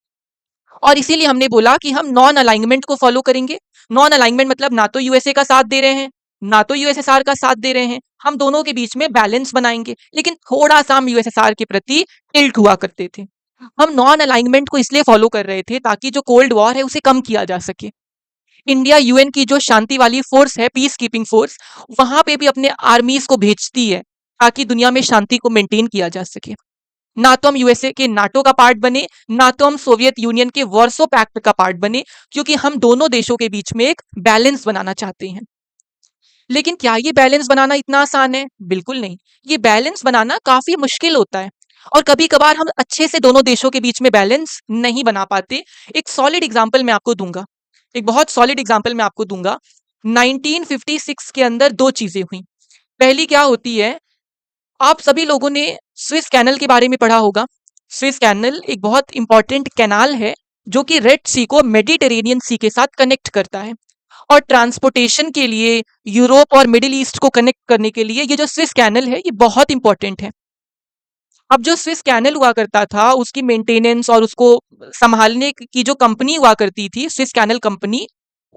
और इसीलिए हमने बोला कि हम नॉन अलाइनमेंट को फॉलो करेंगे। नॉन अलाइनमेंट मतलब ना तो यूएसए का साथ दे रहे हैं, ना तो यूएसएसआर का साथ दे रहे हैं। हम दोनों के बीच में बैलेंस बनाएंगे, लेकिन थोड़ा सा हम यूएसएसआर के प्रति टिल्ट हुआ करते थे। हम नॉन अलाइनमेंट को इसलिए फॉलो कर रहे थे ताकि जो कोल्ड वॉर है उसे कम किया जा सके। इंडिया यूएन की जो शांति वाली फोर्स है, पीस कीपिंग फोर्स, वहां पे भी अपने आर्मीज को भेजती है ताकि दुनिया में शांति को मेंटेन किया जा सके। ना तो हम यूएसए के नाटो का पार्ट बने, ना तो हम सोवियत यूनियन के वॉर्सो पैक्ट का पार्ट बने, क्योंकि हम दोनों देशों के बीच में एक बैलेंस बनाना चाहते हैं। लेकिन क्या ये बैलेंस बनाना इतना आसान है? बिल्कुल नहीं। ये बैलेंस बनाना काफी मुश्किल होता है और कभी कभार हम अच्छे से दोनों देशों के बीच में बैलेंस नहीं बना पाते। एक सॉलिड एग्जाम्पल मैं आपको दूंगा, एक बहुत सॉलिड एग्जाम्पल मैं आपको दूंगा। 1956 के अंदर दो चीजें हुई। पहली क्या होती है, आप सभी लोगों ने स्विस कैनल के बारे में पढ़ा होगा। स्विस कैनल एक बहुत इंपॉर्टेंट कैनाल है जो कि रेड सी को मेडिटेरेनियन सी के साथ कनेक्ट करता है और ट्रांसपोर्टेशन के लिए यूरोप और मिडिल ईस्ट को कनेक्ट करने के लिए ये जो स्विस कैनल है ये बहुत इंपॉर्टेंट है। अब जो स्विस कैनल हुआ करता था उसकी मेंटेनेंस और उसको संभालने की जो कंपनी हुआ करती थी, स्विस कैनल कंपनी,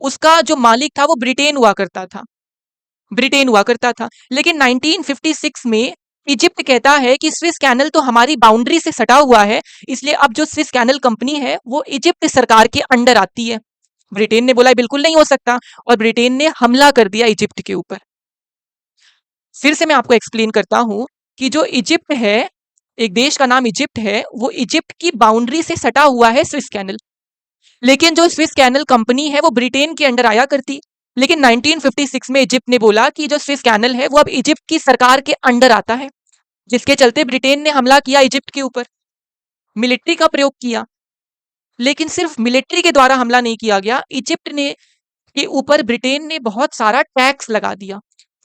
उसका जो मालिक था वो ब्रिटेन हुआ करता था। ब्रिटेन हुआ करता था। लेकिन 1956 में इजिप्ट कहता है कि स्विस कैनल तो हमारी बाउंड्री से सटा हुआ है, इसलिए अब जो स्विस कैनल कंपनी है वो इजिप्ट सरकार के अंडर आती है। ब्रिटेन ने बोला बिल्कुल नहीं हो सकता और ब्रिटेन ने हमला कर दिया इजिप्ट के ऊपर। फिर से मैं आपको एक्सप्लेन करता हूं कि जो इजिप्ट है, एक देश का नाम इजिप्ट है, वो इजिप्ट की बाउंड्री से सटा हुआ है स्विस कैनल। लेकिन जो स्विस कैनल कंपनी है वो ब्रिटेन के अंडर आया करती। लेकिन 1956 में इजिप्ट ने बोला कि जो स्विस कैनल है वो अब इजिप्ट की सरकार के अंडर आता है, जिसके चलते ब्रिटेन ने हमला किया इजिप्ट के ऊपर, मिलिट्री का प्रयोग किया। लेकिन सिर्फ मिलिट्री के द्वारा हमला नहीं किया गया, इजिप्ट ने के ऊपर ब्रिटेन ने बहुत सारा टैक्स लगा दिया।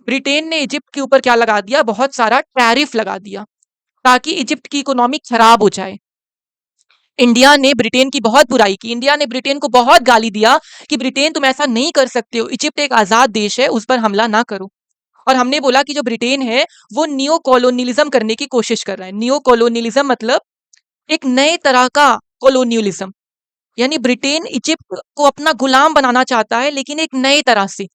ब्रिटेन ने इजिप्ट के ऊपर क्या लगा दिया, बहुत सारा टैरिफ लगा दिया ताकि इजिप्ट की इकोनॉमी खराब हो जाए। इंडिया ने ब्रिटेन की बहुत बुराई की, इंडिया ने ब्रिटेन को बहुत गाली दिया कि ब्रिटेन तुम ऐसा नहीं कर सकते हो, इजिप्ट एक आजाद देश है, उस पर हमला ना करो। और हमने बोला कि जो ब्रिटेन है वो नियो कॉलोनियलिज्म करने की कोशिश कर रहा है। नियो कॉलोनियलिज्म मतलब एक नए तरह का कॉलोनियलिज्म, यानी ब्रिटेन इजिप्ट को अपना गुलाम बनाना चाहता है लेकिन एक नए तरह से,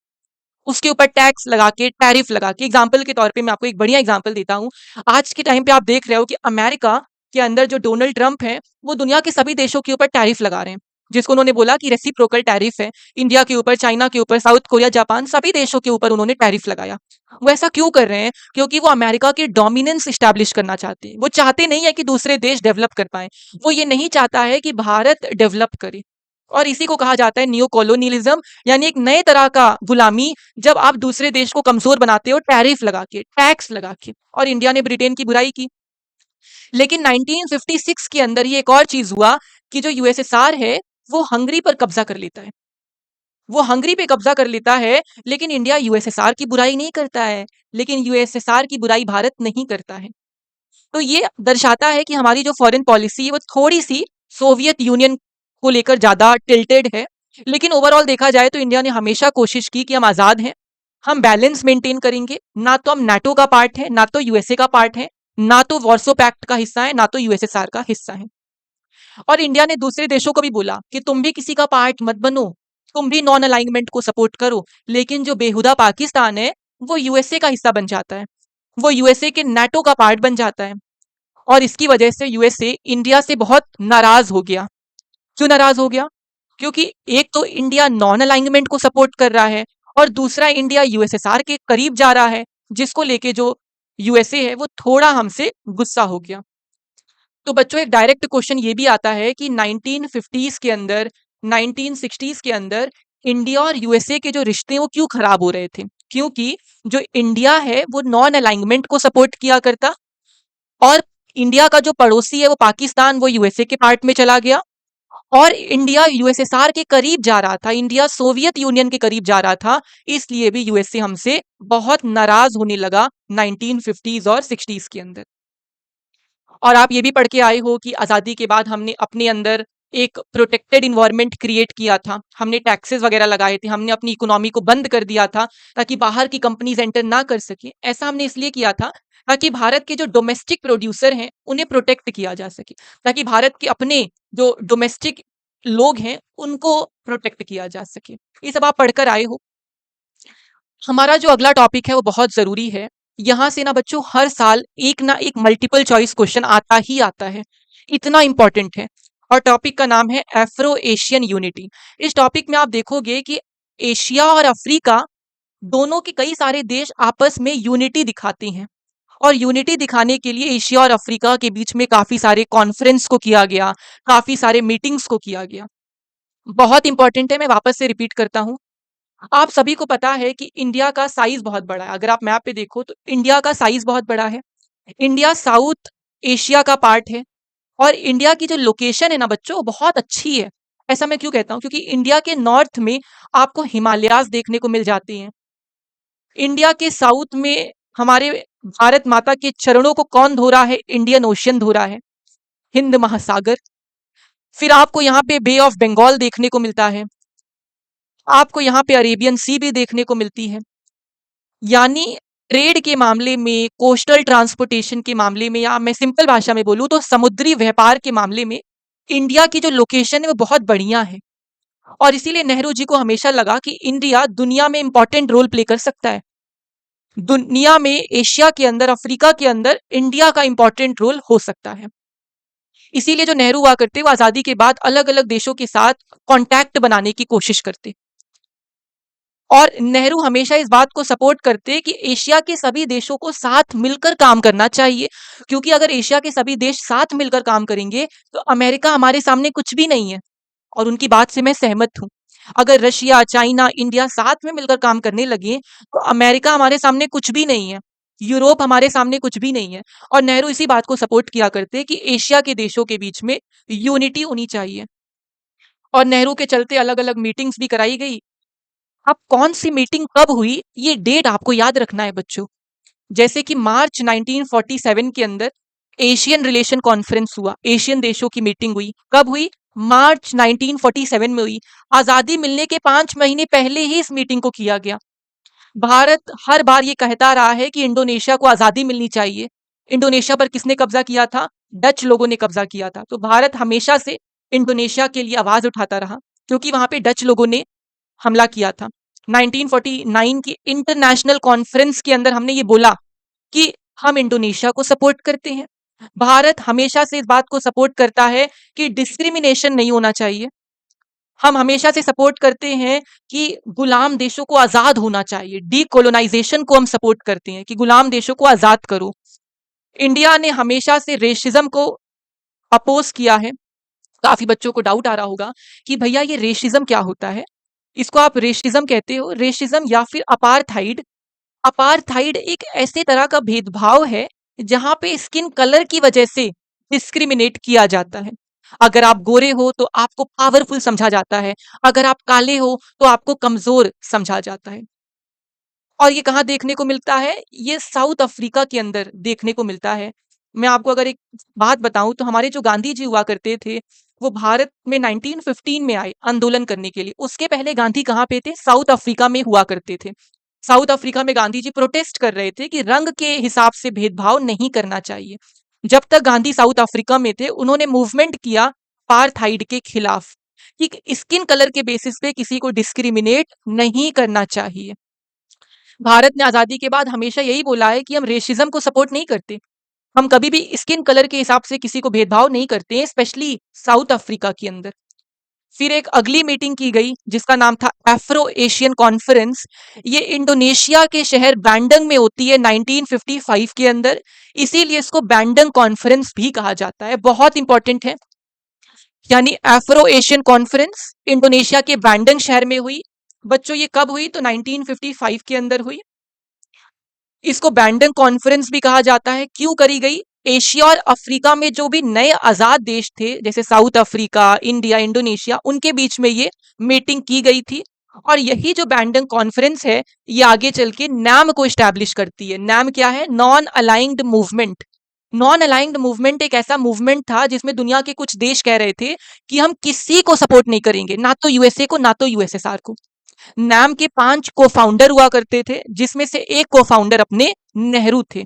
उसके ऊपर टैक्स लगा के, टैरिफ लगा के। एग्जाम्पल के तौर पे मैं आपको एक बढ़िया एग्जाम्पल देता हूँ। आज के टाइम पे आप देख रहे हो कि अमेरिका के अंदर जो डोनाल्ड ट्रंप है वो दुनिया के सभी देशों के ऊपर टैरिफ लगा रहे हैं, जिसको उन्होंने बोला कि रेसिप्रोकल टैरिफ है। इंडिया के ऊपर, चाइना के ऊपर, साउथ कोरिया, जापान, सभी देशों के ऊपर उन्होंने टैरिफ लगाया। वो ऐसा क्यों कर रहे हैं? क्योंकि वो अमेरिका की डोमिनेंस स्टैब्लिश करना चाहते हैं। वो चाहते नहीं है कि दूसरे देश डेवलप कर पाए, वो ये नहीं चाहता है कि भारत डेवलप करे। और इसी को कहा जाता है नियो कॉलोनियलिज्म, यानी एक नए तरह का गुलामी, जब आप दूसरे देश को कमजोर बनाते हो टैरिफ लगा के, टैक्स लगा के। और इंडिया ने ब्रिटेन की बुराई की। लेकिन 1956 के अंदर ये एक और चीज हुआ कि जो यूएसएसआर है वो हंगरी पर कब्जा कर लेता है। वो हंगरी पे कब्जा कर लेता है, लेकिन इंडिया यूएसएसआर की बुराई नहीं करता है, लेकिन यूएसएसआर की बुराई भारत नहीं करता है। तो ये दर्शाता है कि हमारी जो फॉरेन पॉलिसी है वो थोड़ी सी सोवियत यूनियन को लेकर ज्यादा टिल्टेड है। लेकिन ओवरऑल देखा जाए तो इंडिया ने हमेशा कोशिश की कि हम आजाद हैं, हम बैलेंस मेंटेन करेंगे। ना तो हम नाटो का पार्ट है, ना तो यूएसए का पार्ट है, ना तो वॉर्सो पैक्ट का हिस्सा है, ना तो यूएसएसआर का हिस्सा है। और इंडिया ने दूसरे देशों को भी बोला कि तुम भी किसी का पार्ट मत बनो, तुम भी नॉन अलाइनमेंट को सपोर्ट करो। लेकिन जो बेहुदा पाकिस्तान है वो यूएसए का हिस्सा बन जाता है, वो यूएसए के नाटो का पार्ट बन जाता है। और इसकी वजह से यूएसए इंडिया से बहुत नाराज हो गया। क्यों नाराज हो गया? क्योंकि एक तो इंडिया नॉन अलाइनमेंट को सपोर्ट कर रहा है और दूसरा इंडिया यूएसएसआर के करीब जा रहा है, जिसको लेके जो यूएसए है वो थोड़ा हमसे गुस्सा हो गया। तो बच्चों एक डायरेक्ट क्वेश्चन ये भी आता है कि 1950s के अंदर 1960s के अंदर इंडिया और यूएसए के जो रिश्ते हैं वो क्यों खराब हो रहे थे? क्योंकि जो इंडिया है वो नॉन अलाइनमेंट को सपोर्ट किया करता, और इंडिया का जो पड़ोसी है वो पाकिस्तान, वो यूएसए के पार्ट में चला गया, और इंडिया यूएसएसआर के करीब जा रहा था, इंडिया सोवियत यूनियन के करीब जा रहा था, इसलिए भी यूएसए हमसे बहुत नाराज होने लगा 1950s और 60s के अंदर। और आप ये भी पढ़ के आए हो कि आज़ादी के बाद हमने अपने अंदर एक प्रोटेक्टेड इन्वायरमेंट क्रिएट किया था, हमने टैक्सेस वगैरह लगाए थे, हमने अपनी इकोनॉमी को बंद कर दिया था ताकि बाहर की कंपनीज एंटर ना कर सके। ऐसा हमने इसलिए किया था ताकि भारत के जो डोमेस्टिक प्रोड्यूसर हैं उन्हें प्रोटेक्ट किया जा सके, ताकि भारत के अपने जो डोमेस्टिक लोग हैं उनको प्रोटेक्ट किया जा सके। ये सब आप पढ़कर आए हो। हमारा जो अगला टॉपिक है वो बहुत जरूरी है। यहाँ से ना बच्चों हर साल एक ना एक मल्टीपल चॉइस क्वेश्चन आता ही आता है, इतना इंपॉर्टेंट है। और टॉपिक का नाम है एफ्रो एशियन यूनिटी। इस टॉपिक में आप देखोगे कि एशिया और अफ्रीका दोनों के कई सारे देश आपस में यूनिटी दिखाते हैं, और यूनिटी दिखाने के लिए एशिया और अफ्रीका के बीच में काफी सारे कॉन्फ्रेंस को किया गया, काफी सारे मीटिंग्स को किया गया। बहुत इंपॉर्टेंट है, मैं वापस से रिपीट करता हूँ। आप सभी को पता है कि इंडिया का साइज बहुत बड़ा है। अगर आप मैप पे देखो तो इंडिया का साइज बहुत बड़ा है। इंडिया साउथ एशिया का पार्ट है, और इंडिया की जो लोकेशन है ना बच्चों वो बहुत अच्छी है। ऐसा मैं क्यों कहता हूँ? क्योंकि इंडिया के नॉर्थ में आपको हिमालयाज देखने को मिल जाते हैं। इंडिया के साउथ में हमारे भारत माता के चरणों को कौन धो रहा है? इंडियन ओशियन धो रहा है, हिंद महासागर। फिर आपको यहाँ पे बे ऑफ बंगाल देखने को मिलता है, आपको यहाँ पे अरेबियन सी भी देखने को मिलती है। यानी ट्रेड के मामले में, कोस्टल ट्रांसपोर्टेशन के मामले में, या मैं सिंपल भाषा में बोलूं तो समुद्री व्यापार के मामले में इंडिया की जो लोकेशन है वो बहुत बढ़िया है। और इसीलिए नेहरू जी को हमेशा लगा कि इंडिया दुनिया में इंपॉर्टेंट रोल प्ले कर सकता है। दुनिया में, एशिया के अंदर, अफ्रीका के अंदर इंडिया का इंपॉर्टेंट रोल हो सकता है। इसीलिए जो नेहरू हुआ करते वो आजादी के बाद अलग अलग देशों के साथ कांटेक्ट बनाने की कोशिश करते, और नेहरू हमेशा इस बात को सपोर्ट करते कि एशिया के सभी देशों को साथ मिलकर काम करना चाहिए, क्योंकि अगर एशिया के सभी देश साथ मिलकर काम करेंगे तो अमेरिका हमारे सामने कुछ भी नहीं है। और उनकी बात से मैं सहमत हूं। अगर रशिया, चाइना, इंडिया साथ में मिलकर काम करने लगे तो अमेरिका हमारे सामने कुछ भी नहीं है, यूरोप हमारे सामने कुछ भी नहीं है। और नेहरू इसी बात को सपोर्ट किया करते कि एशिया के देशों के बीच में यूनिटी होनी चाहिए। और नेहरू के चलते अलग अलग मीटिंग्स भी कराई गई। अब कौन सी मीटिंग कब हुई ये डेट आपको याद रखना है बच्चों। जैसे कि मार्च 1947 के अंदर एशियन रिलेशन कॉन्फ्रेंस हुआ, एशियन देशों की मीटिंग हुई। कब हुई? मार्च 1947 में हुई। आजादी मिलने के 5 महीने पहले ही इस मीटिंग को किया गया। भारत हर बार ये कहता रहा है कि इंडोनेशिया को आजादी मिलनी चाहिए। इंडोनेशिया पर किसने कब्जा किया था? डच लोगों ने कब्जा किया था। तो भारत हमेशा से इंडोनेशिया के लिए आवाज उठाता रहा, क्योंकि वहां पे डच लोगों ने हमला किया था। 1949 की इंटरनेशनल कॉन्फ्रेंस के अंदर हमने ये बोला कि हम इंडोनेशिया को सपोर्ट करते हैं। भारत हमेशा से इस बात को सपोर्ट करता है कि डिस्क्रिमिनेशन नहीं होना चाहिए। हम हमेशा से सपोर्ट करते हैं कि गुलाम देशों को आजाद होना चाहिए, डीकोलोनाइजेशन को हम सपोर्ट करते हैं कि गुलाम देशों को आजाद करो। इंडिया ने हमेशा से रेशिज्म को अपोज किया है। काफी बच्चों को डाउट आ रहा होगा कि भैया ये रेशिज्म क्या होता है? इसको आप रेशिज्म कहते हो, रेशिज्म या फिर अपार्थाइड। अपार्थाइड एक ऐसे तरह का भेदभाव है जहां पे स्किन कलर की वजह से डिस्क्रिमिनेट किया जाता है। अगर आप गोरे हो तो आपको पावरफुल समझा जाता है, अगर आप काले हो तो आपको कमजोर समझा जाता है। और ये कहाँ देखने को मिलता है? ये साउथ अफ्रीका के अंदर देखने को मिलता है। मैं आपको अगर एक बात बताऊं तो हमारे जो गांधी जी हुआ करते थे वो भारत में 1915 में आए आंदोलन करने के लिए। उसके पहले गांधी कहाँ पे थे? साउथ अफ्रीका में हुआ करते थे। साउथ अफ्रीका में गांधी जी प्रोटेस्ट कर रहे थे कि रंग के हिसाब से भेदभाव नहीं करना चाहिए। जब तक गांधी साउथ अफ्रीका में थे उन्होंने मूवमेंट किया अपार्थाइड के खिलाफ कि स्किन कलर के बेसिस पे किसी को डिस्क्रिमिनेट नहीं करना चाहिए। भारत ने आजादी के बाद हमेशा यही बोला है कि हम रेशिज्म को सपोर्ट नहीं करते। हम कभी भी स्किन कलर के हिसाब से किसी को भेदभाव नहीं करते हैं, स्पेशली साउथ अफ्रीका के अंदर। फिर एक अगली मीटिंग की गई जिसका नाम था अफ्रो एशियन कॉन्फ्रेंस। ये इंडोनेशिया के शहर बैंडंग में होती है 1955 के अंदर, इसीलिए इसको बैंडंग कॉन्फ्रेंस भी कहा जाता है। बहुत इंपॉर्टेंट है। यानी अफ्रो एशियन कॉन्फ्रेंस इंडोनेशिया के बैंडंग शहर में हुई। बच्चों ये कब हुई? तो 1955 के अंदर हुई। इसको बैंडंग कॉन्फ्रेंस भी कहा जाता है। क्यों करी गई? एशिया और अफ्रीका में जो भी नए आजाद देश थे, जैसे साउथ अफ्रीका, इंडिया, इंडोनेशिया, उनके बीच में ये मीटिंग की गई थी। और यही जो बैंडंग कॉन्फ्रेंस है, ये आगे चल के नैम को स्टैब्लिश करती है। नैम क्या है? Non aligned movement. Non aligned movement एक ऐसा मूवमेंट था जिसमें दुनिया के कुछ देश कह रहे थे कि हम किसी को सपोर्ट नहीं करेंगे, ना तो यूएसए को, ना तो यूएसएसआर को। नाम के 5 को फाउंडर हुआ करते थे, जिसमें से एक को फाउंडर अपने नेहरू थे।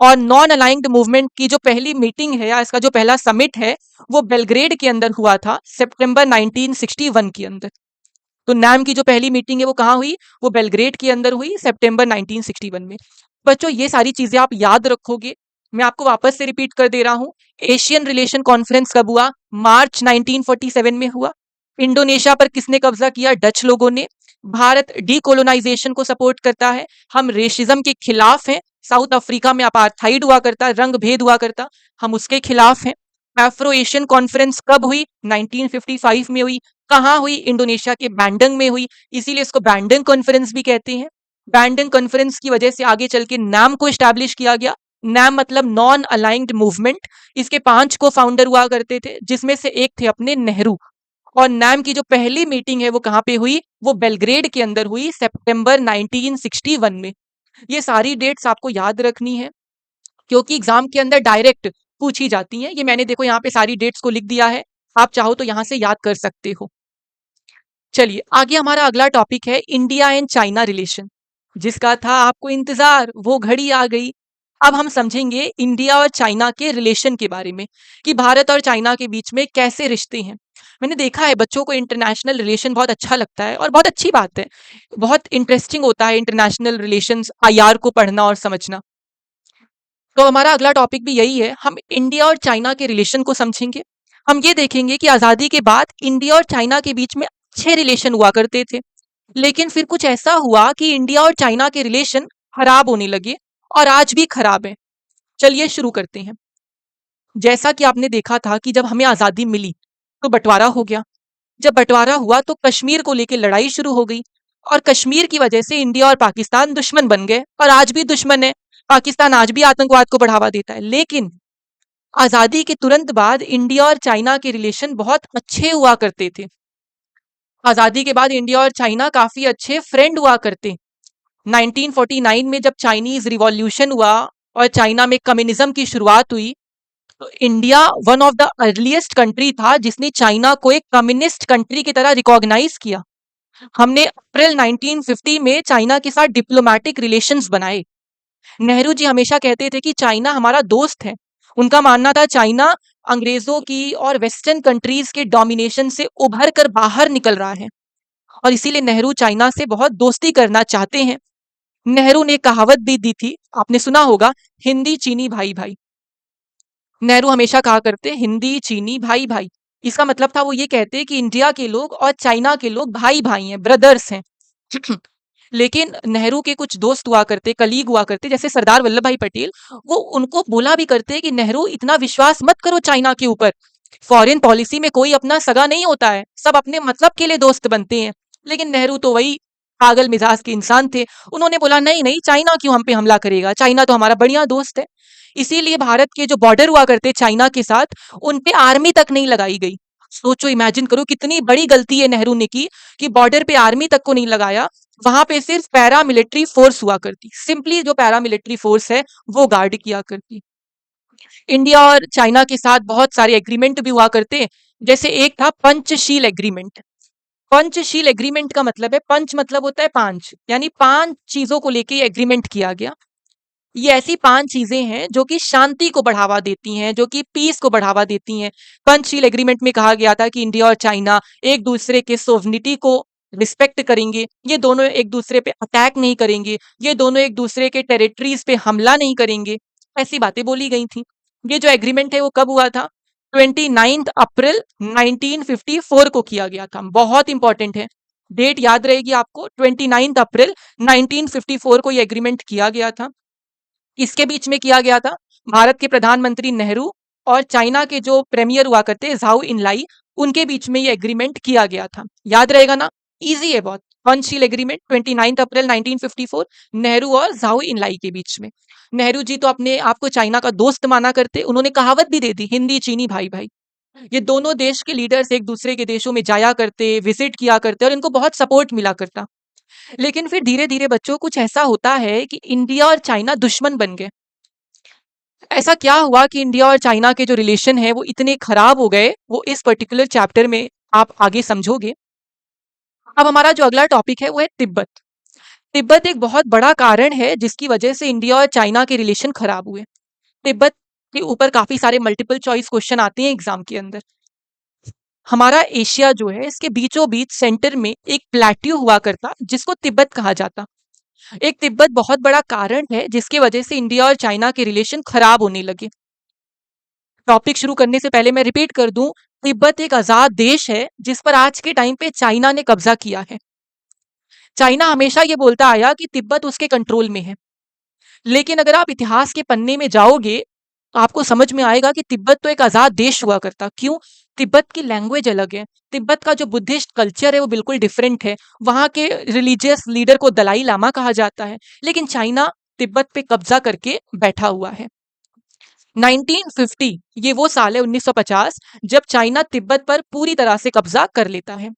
और नॉन अलाइंड मूवमेंट की जो पहली मीटिंग है या इसका जो पहला समिट है, वो बेलग्रेड के अंदर हुआ था सितंबर 1961 के अंदर। तो नाम की जो पहली मीटिंग है वो कहाँ हुई? वो बेलग्रेड के अंदर हुई सितंबर 1961 में। बच्चों ये सारी चीजें आप याद रखोगे। मैं आपको वापस से रिपीट कर दे रहा हूं। एशियन रिलेशन कॉन्फ्रेंस कब हुआ? मार्च 1947 में हुआ। इंडोनेशिया पर किसने कब्जा किया? डच लोगों ने। भारत डीकोलोनाइजेशन को सपोर्ट करता है। हम रेशिज्म के खिलाफ हैं। साउथ अफ्रीका में अपार्थाइड हुआ करता, रंग भेद हुआ करता, हम उसके खिलाफ हैं। अफ्रो एशियन कॉन्फ्रेंस कब हुई? 1955 में हुई। कहाँ हुई? इंडोनेशिया के बैंडंग में हुई, इसीलिए इसको बैंडंग कॉन्फ्रेंस भी कहते हैं। बैंडंग कॉन्फ्रेंस की वजह से आगे चल के नाम को स्टैब्लिश किया गया। नाम मतलब नॉन अलाइंड मूवमेंट। इसके 5 को फाउंडर हुआ करते थे, जिसमें से एक थे अपने नेहरू। और नाम की जो पहली मीटिंग है वो कहाँ पे हुई? वो बेलग्रेड के अंदर हुई सितंबर 1961 में। ये सारी डेट्स आपको याद रखनी है, क्योंकि एग्जाम के अंदर डायरेक्ट पूछी जाती हैं। ये मैंने देखो यहाँ पे सारी डेट्स को लिख दिया है, आप चाहो तो यहाँ से याद कर सकते हो। चलिए आगे हमारा अगला टॉपिक है इंडिया एंड चाइना रिलेशन, जिसका था आपको इंतजार, वो घड़ी आ गई। अब हम समझेंगे इंडिया और चाइना के रिलेशन के बारे में, कि भारत और चाइना के बीच में कैसे रिश्ते हैं। मैंने देखा है बच्चों को इंटरनेशनल रिलेशन बहुत अच्छा लगता है और बहुत अच्छी बात है। बहुत इंटरेस्टिंग होता है इंटरनेशनल रिलेशंस, आईआर को पढ़ना और समझना। तो हमारा अगला टॉपिक भी यही है, हम इंडिया और चाइना के रिलेशन को समझेंगे। हम ये देखेंगे कि आजादी के बाद इंडिया और चाइना के बीच में अच्छे रिलेशन हुआ करते थे, लेकिन फिर कुछ ऐसा हुआ कि इंडिया और चाइना के रिलेशन खराब होने लगे और आज भी खराब है। चलिए शुरू करते हैं। जैसा कि आपने देखा था कि जब हमें आजादी मिली तो बंटवारा हो गया। जब बंटवारा हुआ तो कश्मीर को लेकर लड़ाई शुरू हो गई, और कश्मीर की वजह से इंडिया और पाकिस्तान दुश्मन बन गए और आज भी दुश्मन है। पाकिस्तान आज भी आतंकवाद को बढ़ावा देता है। लेकिन आजादी के तुरंत बाद इंडिया और चाइना के रिलेशन बहुत अच्छे हुआ करते थे। आजादी के बाद इंडिया और चाइना काफी अच्छे फ्रेंड हुआ करते। 1949 में जब चाइनीज रिवॉल्यूशन हुआ और चाइना में कम्युनिज्म की शुरुआत हुई, तो India one of the earliest country था जिसने चाइना को एक कम्युनिस्ट कंट्री की तरह रिकॉग्नाइज किया। हमने अप्रैल 1950 में चाइना के साथ डिप्लोमेटिक रिलेशंस बनाए। नेहरू जी हमेशा कहते थे कि चाइना हमारा दोस्त है। उनका मानना था चाइना अंग्रेजों की और वेस्टर्न कंट्रीज के डोमिनेशन से उभर कर बाहर निकल रहा है, और इसीलिए नेहरू चाइना से बहुत दोस्ती करना चाहते हैं। नेहरू ने कहावत भी दी थी, आपने सुना होगा, हिंदी चीनी भाई भाई। नेहरू हमेशा कहा करते हिंदी चीनी भाई भाई। इसका मतलब था वो ये कहते कि इंडिया के लोग और चाइना के लोग भाई भाई हैं, ब्रदर्स हैं। लेकिन नेहरू के कुछ दोस्त हुआ करते, कलीग हुआ करते, जैसे सरदार वल्लभ भाई पटेल, वो उनको बोला भी करते कि नेहरू इतना विश्वास मत करो चाइना के ऊपर। फॉरेन पॉलिसी में कोई अपना सगा नहीं होता है, सब अपने मतलब के लिए दोस्त बनते हैं। लेकिन नेहरू तो वही पागल मिजाज के इंसान थे। उन्होंने बोला नहीं नहीं, चाइना क्यों हम पे हमला करेगा, चाइना तो हमारा बढ़िया दोस्त है। इसीलिए भारत के जो बॉर्डर हुआ करते चाइना के साथ, उन पे आर्मी तक नहीं लगाई गई। सोचो, इमेजिन करो कितनी बड़ी गलती है नेहरू ने की कि बॉर्डर पे आर्मी तक को नहीं लगाया। वहां पे सिर्फ पैरा मिलिट्री फोर्स हुआ करती, सिंपली जो पैरा मिलिट्री फोर्स है वो गार्ड किया करती। इंडिया और चाइना के साथ बहुत सारे एग्रीमेंट भी हुआ करते, जैसे एक था पंचशील एग्रीमेंट। पंचशील एग्रीमेंट का मतलब है, पंच मतलब होता है 5, यानी 5 चीजों को लेके ये एग्रीमेंट किया गया। ये ऐसी 5 चीजें हैं जो कि शांति को बढ़ावा देती हैं, जो कि पीस को बढ़ावा देती हैं। पंचशील एग्रीमेंट में कहा गया था कि इंडिया और चाइना एक दूसरे के सोवनिटी को रिस्पेक्ट करेंगे, ये दोनों एक दूसरे पे अटैक नहीं करेंगे, ये दोनों एक दूसरे के टेरिटरीज पे हमला नहीं करेंगे। ऐसी बातें बोली गई थी। ये जो एग्रीमेंट है वो कब हुआ था? 29 अप्रैल 1954 को किया गया था। बहुत इंपॉर्टेंट है, डेट याद रहेगी आपको। 29 अप्रैल 1954 को ये एग्रीमेंट किया गया था। इसके बीच में किया गया था, भारत के प्रधानमंत्री नेहरू और चाइना के जो प्रीमियर हुआ करते झाओ इनलाई, उनके बीच में ये एग्रीमेंट किया गया था। याद रहेगा ना, इजी है बहुत। पंचशील एग्रीमेंट 29 अप्रैल 1954, नेहरू और झाओ इनलाई के बीच में। नेहरू जी तो अपने आप को चाइना का दोस्त माना करते, उन्होंने कहावत भी दे दी, हिंदी चीनी भाई भाई। ये दोनों देश के लीडर्स एक दूसरे के देशों में जाया करते, विजिट किया करते और इनको बहुत सपोर्ट मिला करता। लेकिन फिर धीरे धीरे बच्चों कुछ ऐसा होता है कि इंडिया और चाइना दुश्मन बन गए। ऐसा क्या हुआ कि इंडिया और चाइना के जो रिलेशन है वो इतने खराब हो गए, वो इस पर्टिकुलर चैप्टर में आप आगे समझोगे। अब हमारा जो अगला टॉपिक है वो है तिब्बत। तिब्बत एक बहुत बड़ा कारण है जिसकी वजह से इंडिया और चाइना के रिलेशन खराब हुए। तिब्बत के ऊपर काफी सारे मल्टीपल चॉइस क्वेश्चन आते हैं एग्जाम के अंदर। हमारा एशिया जो है इसके बीचों बीच सेंटर में एक प्लेट्यू हुआ करता जिसको तिब्बत कहा जाता। एक तिब्बत बहुत बड़ा कारण है जिसकी वजह से इंडिया और चाइना के रिलेशन खराब होने लगे। टॉपिक शुरू करने से पहले मैं रिपीट कर दूं, तिब्बत एक आजाद देश है जिस पर आज के टाइम पे चाइना ने कब्जा किया है। चाइना हमेशा ये बोलता आया कि तिब्बत उसके कंट्रोल में है, लेकिन अगर आप इतिहास के पन्ने में जाओगे तो आपको समझ में आएगा कि तिब्बत तो एक आजाद देश हुआ करता। क्यों? तिब्बत की लैंग्वेज अलग है, तिब्बत का जो बुद्धिस्ट कल्चर है वो बिल्कुल डिफरेंट है, वहां के रिलीजियस लीडर को दलाई लामा कहा जाता है। लेकिन चाइना तिब्बत पे कब्जा करके बैठा हुआ है। 1950, ये वो साल है 1950 जब चाइना तिब्बत पर पूरी तरह से कब्जा कर लेता है।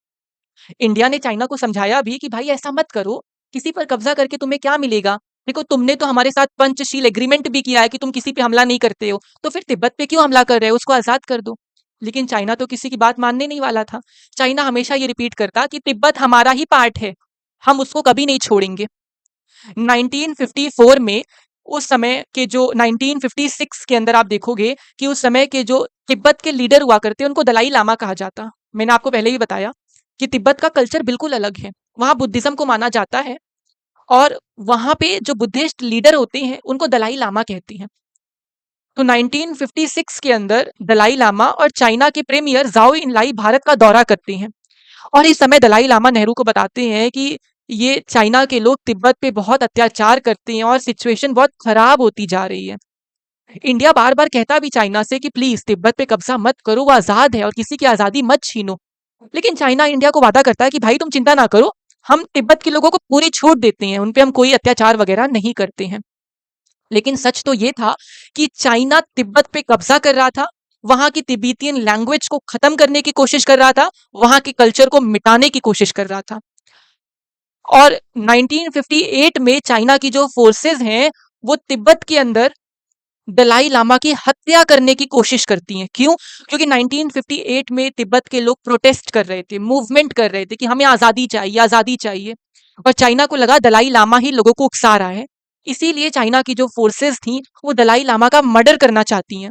इंडिया ने चाइना को समझाया भी कि भाई ऐसा मत करो, किसी पर कब्जा करके तुम्हें क्या मिलेगा? देखो तुमने तो हमारे साथ पंचशील एग्रीमेंट भी किया है कि तुम किसी पे हमला नहीं करते हो, तो फिर तिब्बत पे क्यों हमला कर रहे हो? उसको आजाद कर दो। लेकिन चाइना तो किसी की बात मानने नहीं वाला था। चाइना हमेशा ये रिपीट करता कि तिब्बत हमारा ही पार्ट है, हम उसको कभी नहीं छोड़ेंगे। 1954 में उस समय के जो 1956 के अंदर आप देखोगे कि उस समय के जो तिब्बत के लीडर हुआ करते उनको दलाई लामा कहा जाता। मैंने आपको पहले ही बताया कि तिब्बत का कल्चर बिल्कुल अलग है, वहां बुद्धिज्म को माना जाता है और वहां पे जो बुद्धिस्ट लीडर होते हैं उनको दलाई लामा कहते हैं। तो 1956 के अंदर दलाई लामा और चाइना के प्रीमियर जाओ इनलाई भारत का दौरा करते हैं और इस समय दलाई लामा नेहरू को बताते हैं कि ये चाइना के लोग तिब्बत पे बहुत अत्याचार करते हैं और सिचुएशन बहुत खराब होती जा रही है। इंडिया बार बार कहता भी चाइना से कि प्लीज तिब्बत पे कब्जा मत करो, वो आजाद है और किसी की आजादी मत छीनो। लेकिन चाइना इंडिया को वादा करता है कि भाई तुम चिंता ना करो, हम तिब्बत के लोगों को पूरी छूट देते हैं, उनपे हम कोई अत्याचार वगैरह नहीं करते हैं। लेकिन सच तो ये था कि चाइना तिब्बत पे कब्जा कर रहा था, वहां की तिब्बतियन लैंग्वेज को खत्म करने की कोशिश कर रहा था, वहां के कल्चर को मिटाने की कोशिश कर रहा था। और 1958 में चाइना की जो फोर्सेस हैं वो तिब्बत के अंदर दलाई लामा की हत्या करने की कोशिश करती हैं। क्यों? क्योंकि 1958 में तिब्बत के लोग प्रोटेस्ट कर रहे थे, मूवमेंट कर रहे थे कि हमें आजादी चाहिए, आजादी चाहिए। और चाइना को लगा दलाई लामा ही लोगों को उकसा रहा है, इसीलिए चाइना की जो फोर्सेस थी वो दलाई लामा का मर्डर करना चाहती हैं।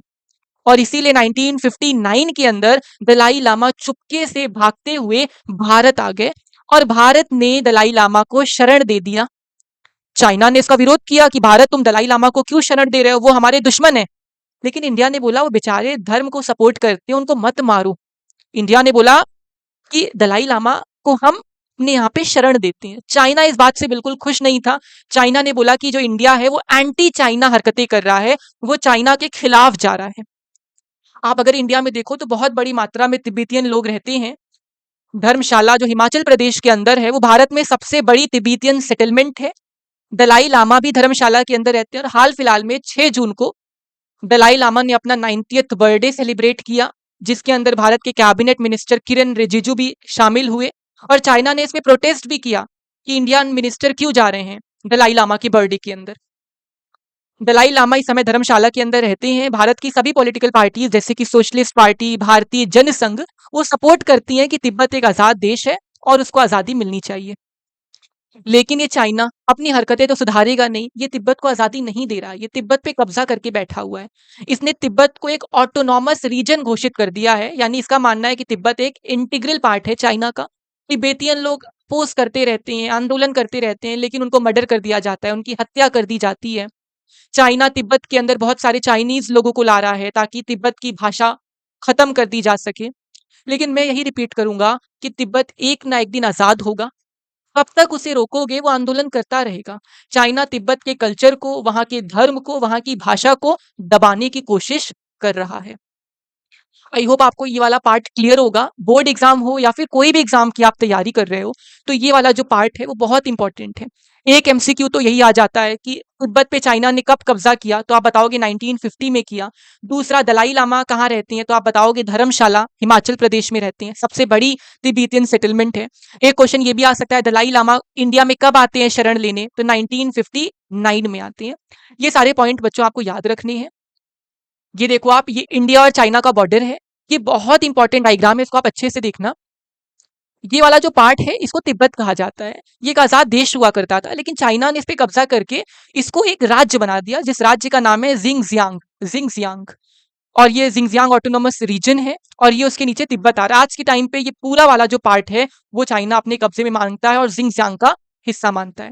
और इसीलिए 1959 के अंदर दलाई लामा चुपके से भागते हुए भारत आ गए और भारत ने दलाई लामा को शरण दे दिया। चाइना ने इसका विरोध किया कि भारत तुम दलाई लामा को क्यों शरण दे रहे हो, वो हमारे दुश्मन है। लेकिन इंडिया ने बोला वो बेचारे धर्म को सपोर्ट करते हैं, उनको मत मारो। इंडिया ने बोला कि दलाई लामा को हम अपने यहाँ पे शरण देते हैं। चाइना इस बात से बिल्कुल खुश नहीं था। चाइना ने बोला कि जो इंडिया है वो एंटी चाइना हरकतें कर रहा है, वो चाइना के खिलाफ जा रहा है। आप अगर इंडिया में देखो तो बहुत बड़ी मात्रा में तिब्बतियन लोग रहते हैं। धर्मशाला जो हिमाचल प्रदेश के अंदर है वो भारत में सबसे बड़ी तिब्बतियन सेटलमेंट है। दलाई लामा भी धर्मशाला के अंदर रहते हैं और हाल फिलहाल में 6 जून को दलाई लामा ने अपना 90th बर्थडे सेलिब्रेट किया, जिसके अंदर भारत के कैबिनेट मिनिस्टर किरण रिजिजू भी शामिल हुए और चाइना ने इसमें प्रोटेस्ट भी किया कि इंडियन मिनिस्टर क्यों जा रहे हैं दलाई लामा की बर्थडे के अंदर। दलाई लामा इस समय धर्मशाला के अंदर रहते हैं। भारत की सभी पॉलिटिकल पार्टीज जैसे कि सोशलिस्ट पार्टी, भारतीय जनसंघ, वो सपोर्ट करती हैं कि तिब्बत एक आजाद देश है और उसको आजादी मिलनी चाहिए। लेकिन ये चाइना अपनी हरकतें तो सुधारेगा नहीं, ये तिब्बत को आजादी नहीं दे रहा, ये तिब्बत पे कब्जा करके बैठा हुआ है। इसने तिब्बत को एक ऑटोनॉमस रीजन घोषित कर दिया है, यानी इसका मानना है कि तिब्बत एक इंटीग्रल पार्ट है चाइना का। तिब्बतियन लोग पोस्ट करते रहते हैं, आंदोलन करते रहते हैं, लेकिन उनको मर्डर कर दिया जाता है, उनकी हत्या कर दी जाती है। चाइना तिब्बत के अंदर बहुत सारे चाइनीज लोगों को ला रहा है ताकि तिब्बत की भाषा खत्म कर दी जा सके। लेकिन मैं यही रिपीट करूंगा कि तिब्बत एक ना एक दिन आजाद होगा। कब तक उसे रोकोगे, वो आंदोलन करता रहेगा। चाइना तिब्बत के कल्चर को, वहां के धर्म को, वहां की भाषा को दबाने की कोशिश कर रहा है। आई होप आपको ये वाला पार्ट क्लियर होगा। बोर्ड एग्जाम हो या फिर कोई भी एग्जाम की आप तैयारी कर रहे हो, तो ये वाला जो पार्ट है वो बहुत इंपॉर्टेंट है। एक एमसीक्यू तो यही आ जाता है कि तिब्बत पे चाइना ने कब कब्जा किया, तो आप बताओगे 1950 में किया। दूसरा, दलाई लामा कहाँ रहते हैं, तो आप बताओगे धर्मशाला, हिमाचल प्रदेश में रहते हैं, सबसे बड़ी तिब्बतियन सेटलमेंट है। एक क्वेश्चन ये भी आ सकता है, दलाई लामा इंडिया में कब आते हैं शरण लेने, तो 1959 में आते हैं। ये सारे पॉइंट बच्चों आपको याद रखने हैं। ये देखो आप, ये इंडिया और चाइना का बॉर्डर है। ये बहुत इंपॉर्टेंट डायग्राम है, इसको आप अच्छे से देखना। ये वाला जो पार्ट है इसको तिब्बत कहा जाता है। ये एक आजाद देश हुआ करता था, लेकिन चाइना ने इस पे कब्जा करके इसको एक राज्य बना दिया, जिस राज्य का नाम है जिंगजियांग। जिंगजियांग। और ये जिंगजियांग ऑटोनोमस रीजन है, और ये उसके नीचे तिब्बत आ रहा है। आज के टाइम पे ये पूरा वाला जो पार्ट है वो चाइना अपने कब्जे में मानता है और जिंगजियांग का हिस्सा मानता है।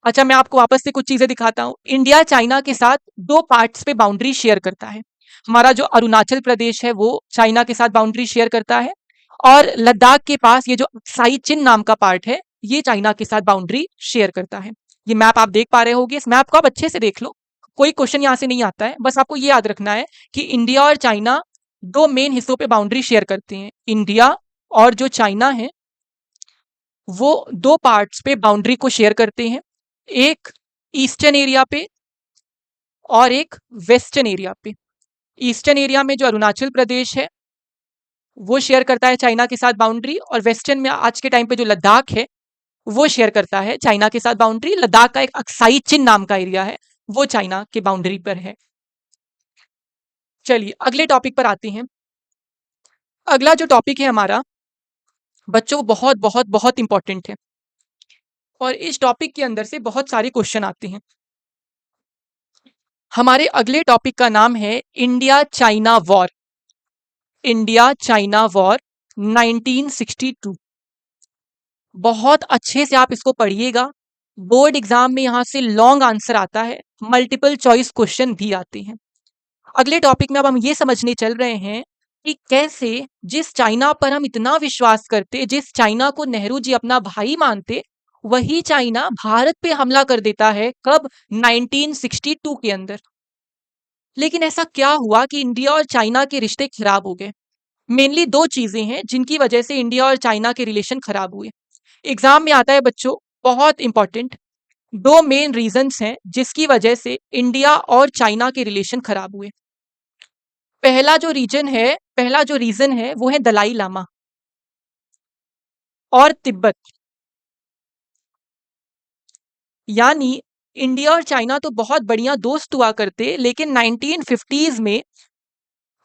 अच्छा, मैं आपको वापस से कुछ चीजें दिखाता हूँ। इंडिया चाइना के साथ दो पार्ट्स पे बाउंड्री शेयर करता है। हमारा जो अरुणाचल प्रदेश है वो चाइना के साथ बाउंड्री शेयर करता है, और लद्दाख के पास ये जो अक्साई चिन नाम का पार्ट है ये चाइना के साथ बाउंड्री शेयर करता है। ये मैप आप देख पा रहे होगे, इस मैप को आप अच्छे से देख लो। कोई क्वेश्चन यहाँ से नहीं आता है, बस आपको ये याद रखना है कि इंडिया और चाइना दो मेन हिस्सों पे बाउंड्री शेयर करते हैं। इंडिया और जो चाइना है वो दो पार्ट्स पे बाउंड्री को शेयर करते हैं, एक ईस्टर्न एरिया पे और एक वेस्टर्न एरिया पे। ईस्टर्न एरिया में जो अरुणाचल प्रदेश है वो शेयर करता है चाइना के साथ बाउंड्री, और वेस्टर्न में आज के टाइम पे जो लद्दाख है वो शेयर करता है चाइना के साथ बाउंड्री। लद्दाख का एक अक्साई चिन नाम का एरिया है, वो चाइना के बाउंड्री पर है। चलिए अगले टॉपिक पर आते हैं। अगला जो टॉपिक है हमारा बच्चों, बहुत बहुत बहुत इंपॉर्टेंट है, और इस टॉपिक के अंदर से बहुत सारे क्वेश्चन आते हैं। हमारे अगले टॉपिक का नाम है India China war. India China war 1962। बहुत अच्छे से आप इसको पढ़िएगा। बोर्ड एग्जाम में यहां से लॉन्ग आंसर आता है, मल्टीपल चॉइस क्वेश्चन भी आते हैं। अगले टॉपिक में अब हम ये समझने चल रहे हैं कि कैसे जिस चाइना पर हम इतना विश्वास करते, जिस चाइना को नेहरू जी अपना भाई मानते, वही चाइना भारत पे हमला कर देता है। कब? 1962 के अंदर। लेकिन ऐसा क्या हुआ कि इंडिया और चाइना के रिश्ते खराब हो गए? मेनली दो चीजें हैं जिनकी वजह से इंडिया और चाइना के रिलेशन खराब हुए। एग्जाम में आता है बच्चों, बहुत इंपॉर्टेंट। दो मेन रीजंस हैं जिसकी वजह से इंडिया और चाइना के रिलेशन खराब हुए। पहला जो रीजन है वो है दलाई लामा और तिब्बत। यानी इंडिया और चाइना तो बहुत बढ़िया दोस्त हुआ करते, लेकिन 1950s में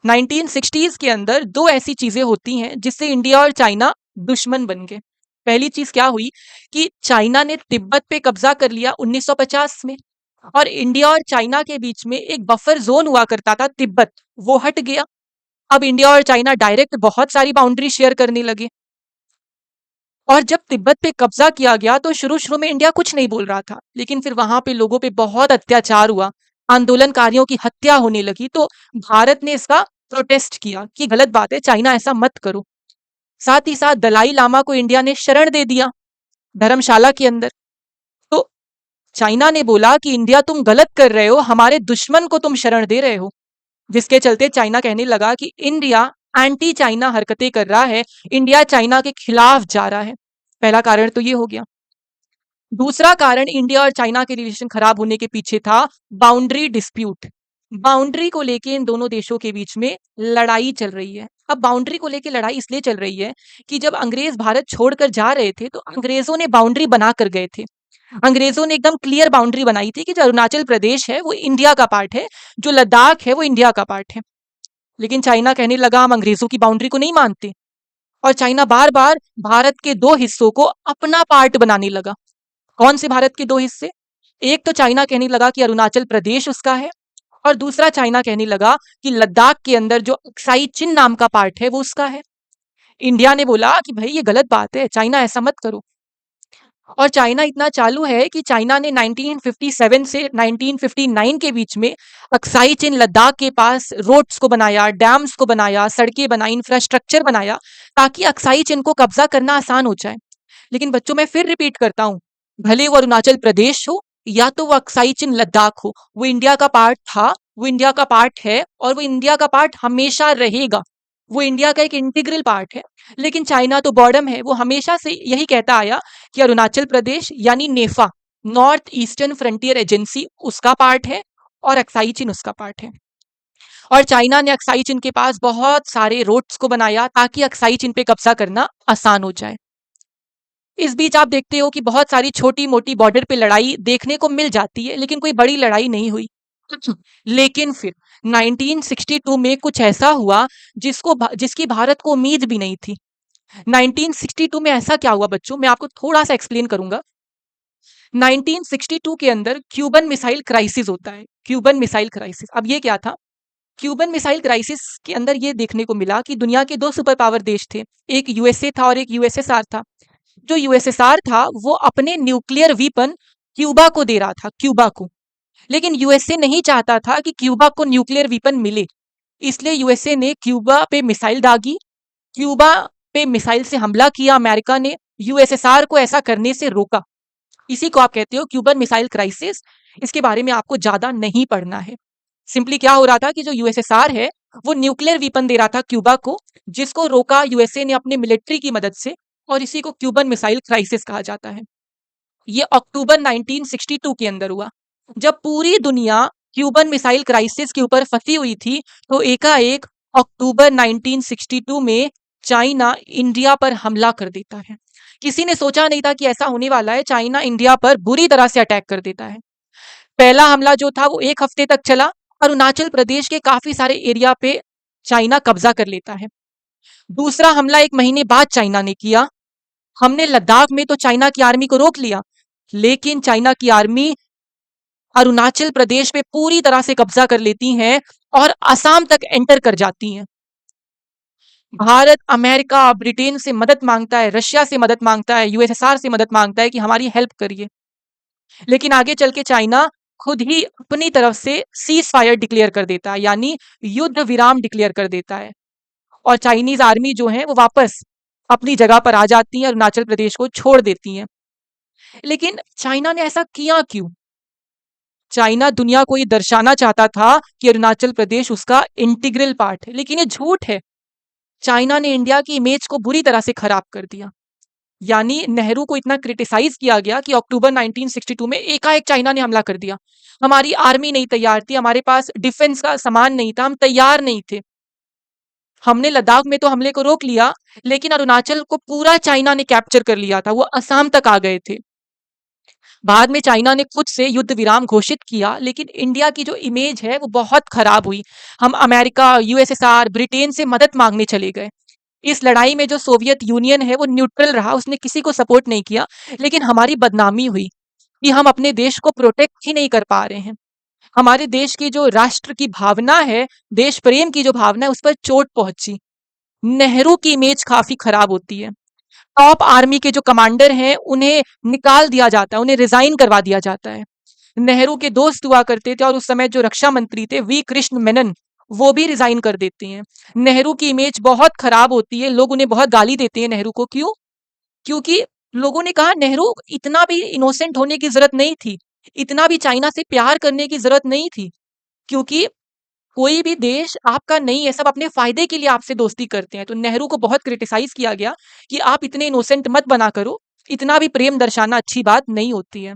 1960s के अंदर दो ऐसी चीजें होती हैं जिससे इंडिया और चाइना दुश्मन बन गए। पहली चीज क्या हुई कि चाइना ने तिब्बत पे कब्जा कर लिया 1950 में, और इंडिया और चाइना के बीच में एक बफर जोन हुआ करता था तिब्बत, वो हट गया। अब इंडिया और चाइना डायरेक्ट बहुत सारी बाउंड्री शेयर करने लगे। और जब तिब्बत पे कब्जा किया गया तो शुरू शुरू में इंडिया कुछ नहीं बोल रहा था, लेकिन फिर वहां पे लोगों पे बहुत अत्याचार हुआ, आंदोलनकारियों की हत्या होने लगी, तो भारत ने इसका प्रोटेस्ट किया कि गलत बात है, चाइना ऐसा मत करो। साथ ही साथ दलाई लामा को इंडिया ने शरण दे दिया धर्मशाला के अंदर। तो चाइना ने बोला कि इंडिया तुम गलत कर रहे हो, हमारे दुश्मन को तुम शरण दे रहे हो। जिसके चलते चाइना कहने लगा कि इंडिया एंटी चाइना हरकतें कर रहा है, इंडिया चाइना के खिलाफ जा रहा है। पहला कारण तो ये हो गया। दूसरा कारण इंडिया और चाइना के रिलेशन खराब होने के पीछे था बाउंड्री डिस्प्यूट। बाउंड्री को लेके इन दोनों देशों के बीच में लड़ाई चल रही है। अब बाउंड्री को लेके लड़ाई इसलिए चल रही है कि जब अंग्रेज भारत छोड़कर जा रहे थे तो अंग्रेजों ने बाउंड्री बना कर गए थे। अंग्रेजों ने एकदम क्लियर बाउंड्री बनाई थी कि जो अरुणाचल प्रदेश है वो इंडिया का पार्ट है, जो लद्दाख है वो इंडिया का पार्ट है। लेकिन चाइना कहने लगा हम अंग्रेजों की बाउंड्री को नहीं मानते, और चाइना बार बार भारत के दो हिस्सों को अपना पार्ट बनाने लगा। कौन से भारत के दो हिस्से? एक तो चाइना कहने लगा कि अरुणाचल प्रदेश उसका है, और दूसरा चाइना कहने लगा कि लद्दाख के अंदर जो अक्साई चिन नाम का पार्ट है वो उसका है। इंडिया ने बोला कि भाई ये गलत बात है, चाइना ऐसा मत करो। और चाइना इतना चालू है कि चाइना ने 1957 से 1959 के बीच में अक्साई चीन लद्दाख के पास रोड्स को बनाया, डैम्स को बनाया, सड़कें बनाई, इंफ्रास्ट्रक्चर बनाया, ताकि अक्साई चीन को कब्जा करना आसान हो जाए। लेकिन बच्चों, मैं फिर रिपीट करता हूँ, भले वो अरुणाचल प्रदेश हो या तो वो अक्साई चीन लद्दाख हो, वो इंडिया का पार्ट था, वो इंडिया का पार्ट है और वो इंडिया का पार्ट हमेशा रहेगा। वो इंडिया का एक इंटीग्रल पार्ट है। लेकिन चाइना तो बॉर्डम है, वो हमेशा से यही कहता आया कि अरुणाचल प्रदेश यानी नेफा, नॉर्थ ईस्टर्न फ्रंटियर एजेंसी, उसका पार्ट है और अक्साई चीन उसका पार्ट है। और चाइना ने अक्साई चीन के पास बहुत सारे रोड्स को बनाया ताकि अक्साई चीन पे कब्जा करना आसान हो जाए। इस बीच आप देखते हो कि बहुत सारी छोटी मोटी बॉर्डर पे लड़ाई देखने को मिल जाती है, लेकिन कोई बड़ी लड़ाई नहीं हुई। लेकिन फिर 1962 में कुछ ऐसा हुआ जिसकी भारत को उम्मीद भी नहीं थी। 1962 में ऐसा क्या हुआ बच्चों, मैं आपको थोड़ा सा एक्सप्लेन करूंगा। 1962 के अंदर क्यूबन मिसाइल क्राइसिस होता है। क्यूबन मिसाइल क्राइसिस, अब ये क्या था? क्यूबन मिसाइल क्राइसिस के अंदर ये देखने को मिला कि दुनिया के दो सुपर पावर देश थे, एक यूएसए था और एक यूएसएसआर था। जो यूएसएसआर था वो अपने न्यूक्लियर वीपन क्यूबा को दे रहा था, क्यूबा को। लेकिन यूएसए नहीं चाहता था कि क्यूबा को न्यूक्लियर वीपन मिले, इसलिए यूएसए ने क्यूबा पे मिसाइल दागी। क्यूबा पे मिसाइल से हमला किया अमेरिका ने, यूएसएसआर को ऐसा करने से रोका। इसी को आप कहते हो क्यूबन मिसाइल क्राइसिस। इसके बारे में आपको ज्यादा नहीं पढ़ना है। सिंपली क्या हो रहा था कि जो यूएसएसआर है वो न्यूक्लियर वीपन दे रहा था क्यूबा को, जिसको रोका यूएसए ने अपने मिलिट्री की मदद से, और इसी को क्यूबन मिसाइल क्राइसिस कहा जाता है। ये अक्टूबर 1962 के अंदर हुआ। जब पूरी दुनिया क्यूबन मिसाइल क्राइसिस के ऊपर फंसी हुई थी, तो एकाएक अक्टूबर 1962 में चाइना इंडिया पर हमला कर देता है। किसी ने सोचा नहीं था कि ऐसा होने वाला है। चाइना इंडिया पर बुरी तरह से अटैक कर देता है। पहला हमला जो था वो 1 हफ्ते तक चला। अरुणाचल प्रदेश के काफी सारे एरिया पे चाइना कब्जा कर लेता है। दूसरा हमला 1 महीने बाद चाइना ने किया। हमने लद्दाख में तो चाइना की आर्मी को रोक लिया, लेकिन चाइना की आर्मी अरुणाचल प्रदेश पे पूरी तरह से कब्जा कर लेती हैं और असम तक एंटर कर जाती हैं। भारत अमेरिका ब्रिटेन से मदद मांगता है, रशिया से मदद मांगता है, यूएसएसआर से मदद मांगता है कि हमारी हेल्प करिए। लेकिन आगे चल के चाइना खुद ही अपनी तरफ से सीज फायर डिक्लेयर कर देता है, यानी युद्ध विराम डिक्लेयर कर देता है। और चाइनीज आर्मी जो है वो वापस अपनी जगह पर आ जाती है, अरुणाचल प्रदेश को छोड़ देती है। लेकिन चाइना ने ऐसा किया क्यों? चाइना दुनिया को ये दर्शाना चाहता था कि अरुणाचल प्रदेश उसका इंटीग्रल पार्ट है, लेकिन ये झूठ है। चाइना ने इंडिया की इमेज को बुरी तरह से खराब कर दिया। यानी नेहरू को इतना क्रिटिसाइज किया गया कि अक्टूबर 1962 में एकाएक चाइना ने हमला कर दिया। हमारी आर्मी नहीं तैयार थी, हमारे पास डिफेंस का सामान नहीं था, हम तैयार नहीं थे। हमने लद्दाख में तो हमले को रोक लिया, लेकिन अरुणाचल को पूरा चाइना ने कैप्चर कर लिया था, वो असम तक आ गए थे। बाद में चाइना ने खुद से युद्ध विराम घोषित किया, लेकिन इंडिया की जो इमेज है वो बहुत खराब हुई। हम अमेरिका, यूएसएसआर, ब्रिटेन से मदद मांगने चले गए। इस लड़ाई में जो सोवियत यूनियन है वो न्यूट्रल रहा, उसने किसी को सपोर्ट नहीं किया, लेकिन हमारी बदनामी हुई कि हम अपने देश को प्रोटेक्ट ही नहीं कर पा रहे हैं। हमारे देश की जो राष्ट्र की भावना है, देश प्रेम की जो भावना है, उस पर चोट पहुंची। नेहरू की इमेज काफी खराब होती है। टॉप आर्मी के जो कमांडर हैं उन्हें निकाल दिया जाता है, उन्हें रिजाइन करवा दिया जाता है। नेहरू के दोस्त हुआ करते थे और उस समय जो रक्षा मंत्री थे वी कृष्ण मेनन, वो भी रिजाइन कर देते हैं। नेहरू की इमेज बहुत खराब होती है, लोग उन्हें बहुत गाली देते हैं नेहरू को। क्यों? क्योंकि लोगों ने कहा नेहरू इतना भी इनोसेंट होने की जरूरत नहीं थी, इतना भी चाइना से प्यार करने की जरूरत नहीं थी, क्योंकि कोई भी देश आपका नहीं है, सब अपने फायदे के लिए आपसे दोस्ती करते हैं। तो नेहरू को बहुत क्रिटिसाइज किया गया कि आप इतने इनोसेंट मत बना करो, इतना भी प्रेम दर्शाना अच्छी बात नहीं होती है।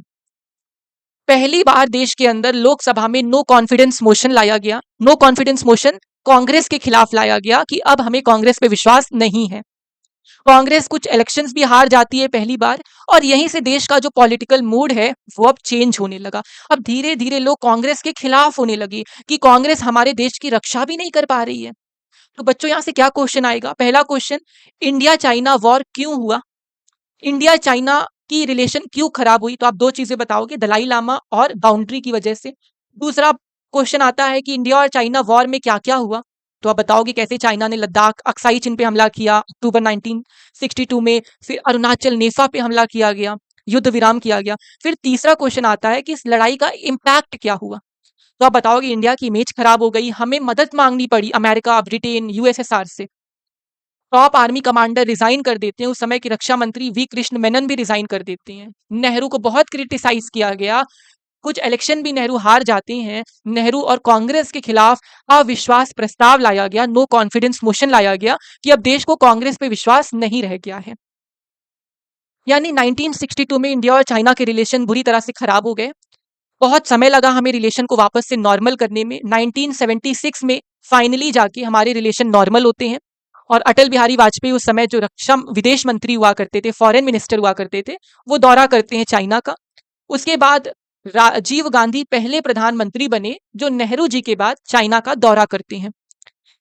पहली बार देश के अंदर लोकसभा में नो कॉन्फिडेंस मोशन लाया गया। नो कॉन्फिडेंस मोशन कांग्रेस के खिलाफ लाया गया कि अब हमें कांग्रेस पे विश्वास नहीं है। कांग्रेस कुछ इलेक्शंस भी हार जाती है पहली बार, और यहीं से देश का जो पॉलिटिकल मूड है वो अब चेंज होने लगा। अब धीरे धीरे लोग कांग्रेस के खिलाफ होने लगे कि कांग्रेस हमारे देश की रक्षा भी नहीं कर पा रही है। तो बच्चों, यहां से क्या क्वेश्चन आएगा? पहला क्वेश्चन, इंडिया चाइना वॉर क्यों हुआ? इंडिया चाइना की रिलेशन क्यों खराब हुई? तो आप दो चीजें बताओगे, दलाई लामा और बाउंड्री की वजह से। दूसरा क्वेश्चन आता है कि इंडिया और चाइना वॉर में क्या क्या हुआ? तो आप बताओगे कैसे चाइना ने लद्दाख अक्साई चिन पे हमला किया अक्टूबर 1962 में, फिर अरुणाचल नेफा पे हमला किया गया। युद्ध विराम किया गया। फिर तीसरा क्वेश्चन आता है कि इस लड़ाई का इम्पैक्ट क्या हुआ। तो आप बताओगे इंडिया की इमेज खराब हो गई, हमें मदद मांगनी पड़ी अमेरिका, ब्रिटेन, यूएसएसआर से। टॉप आर्मी कमांडर रिजाइन कर देते हैं, उस समय के रक्षा मंत्री वी कृष्ण मेनन भी रिजाइन कर देते हैं। नेहरू को बहुत क्रिटिसाइज किया गया, कुछ इलेक्शन भी नेहरू हार जाते हैं। नेहरू और कांग्रेस के खिलाफ अविश्वास प्रस्ताव लाया गया, नो कॉन्फिडेंस मोशन लाया गया कि अब देश को कांग्रेस पे विश्वास नहीं रह गया है। यानी 1962 में इंडिया और चाइना के रिलेशन बुरी तरह से खराब हो गए। बहुत समय लगा हमें रिलेशन को वापस से नॉर्मल करने में। 1976 में फाइनली जाके हमारे रिलेशन नॉर्मल होते हैं और अटल बिहारी वाजपेयी उस समय जो रक्षा विदेश मंत्री हुआ करते थे, फॉरेन मिनिस्टर हुआ करते थे, वो दौरा करते हैं चाइना का। उसके बाद राजीव गांधी पहले प्रधानमंत्री बने जो नेहरू जी के बाद चाइना का दौरा करते हैं।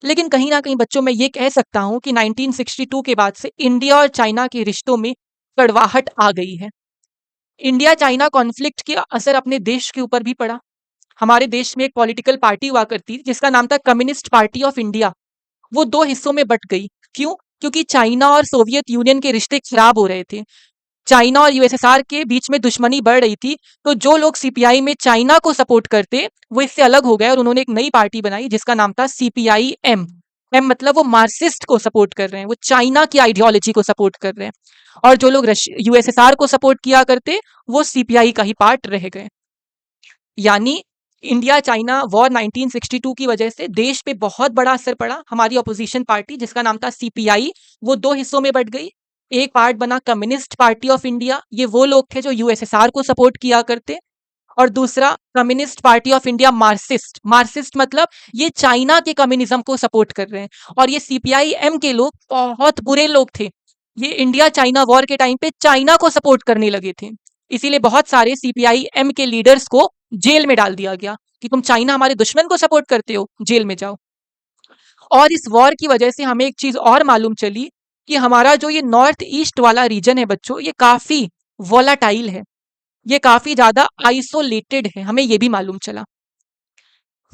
लेकिन कहीं ना कहीं बच्चों मैं ये कह सकता हूं कि 1962 के बाद से इंडिया और चाइना के रिश्तों में कड़वाहट आ गई है। इंडिया चाइना कॉन्फ्लिक्ट का असर अपने देश के ऊपर भी पड़ा। हमारे देश में एक पॉलिटिकल पार्टी हुआ करती जिसका नाम था कम्युनिस्ट पार्टी ऑफ इंडिया। वो दो हिस्सों में बट गई। क्यों? क्योंकि चाइना और सोवियत यूनियन के रिश्ते खराब हो रहे थे। चाइना और यूएसएसआर के बीच में दुश्मनी बढ़ रही थी। तो जो लोग सीपीआई में चाइना को सपोर्ट करते वो इससे अलग हो गए और उन्होंने एक नई पार्टी बनाई जिसका नाम था सीपीआई एम। एम मतलब वो मार्क्सिस्ट को सपोर्ट कर रहे हैं, वो चाइना की आइडियोलॉजी को सपोर्ट कर रहे हैं। और जो लोग यूएसएसआर को सपोर्ट किया करते वो सीपीआई का ही पार्ट रह गए। यानी इंडिया चाइना वॉर 1962 की वजह से देश पे बहुत बड़ा असर पड़ा। हमारी अपोजिशन पार्टी जिसका नाम था सीपीआई वो दो हिस्सों में बट गई। एक पार्ट बना कम्युनिस्ट पार्टी ऑफ इंडिया, ये वो लोग थे जो यूएसएसआर को सपोर्ट किया करते। और दूसरा communist party of India Marxist. Marxist मतलब ये चाइना के कम्युनिज्म को सपोर्ट कर रहे हैं। और ये सीपीआई एम के लोग बहुत बुरे लोग थे। ये इंडिया चाइना वॉर के टाइम पे चाइना को सपोर्ट करने लगे थे। इसीलिए बहुत सारे सीपीआई एम के लीडर्स को जेल में डाल दिया गया कि तुम चाइना हमारे दुश्मन को सपोर्ट करते हो, जेल में जाओ। और इस वॉर की वजह से हमें एक चीज और मालूम चली कि हमारा जो ये नॉर्थ ईस्ट वाला रीजन है बच्चों, ये काफी वोलाटाइल है, ये काफी ज्यादा आइसोलेटेड है, हमें ये भी मालूम चला।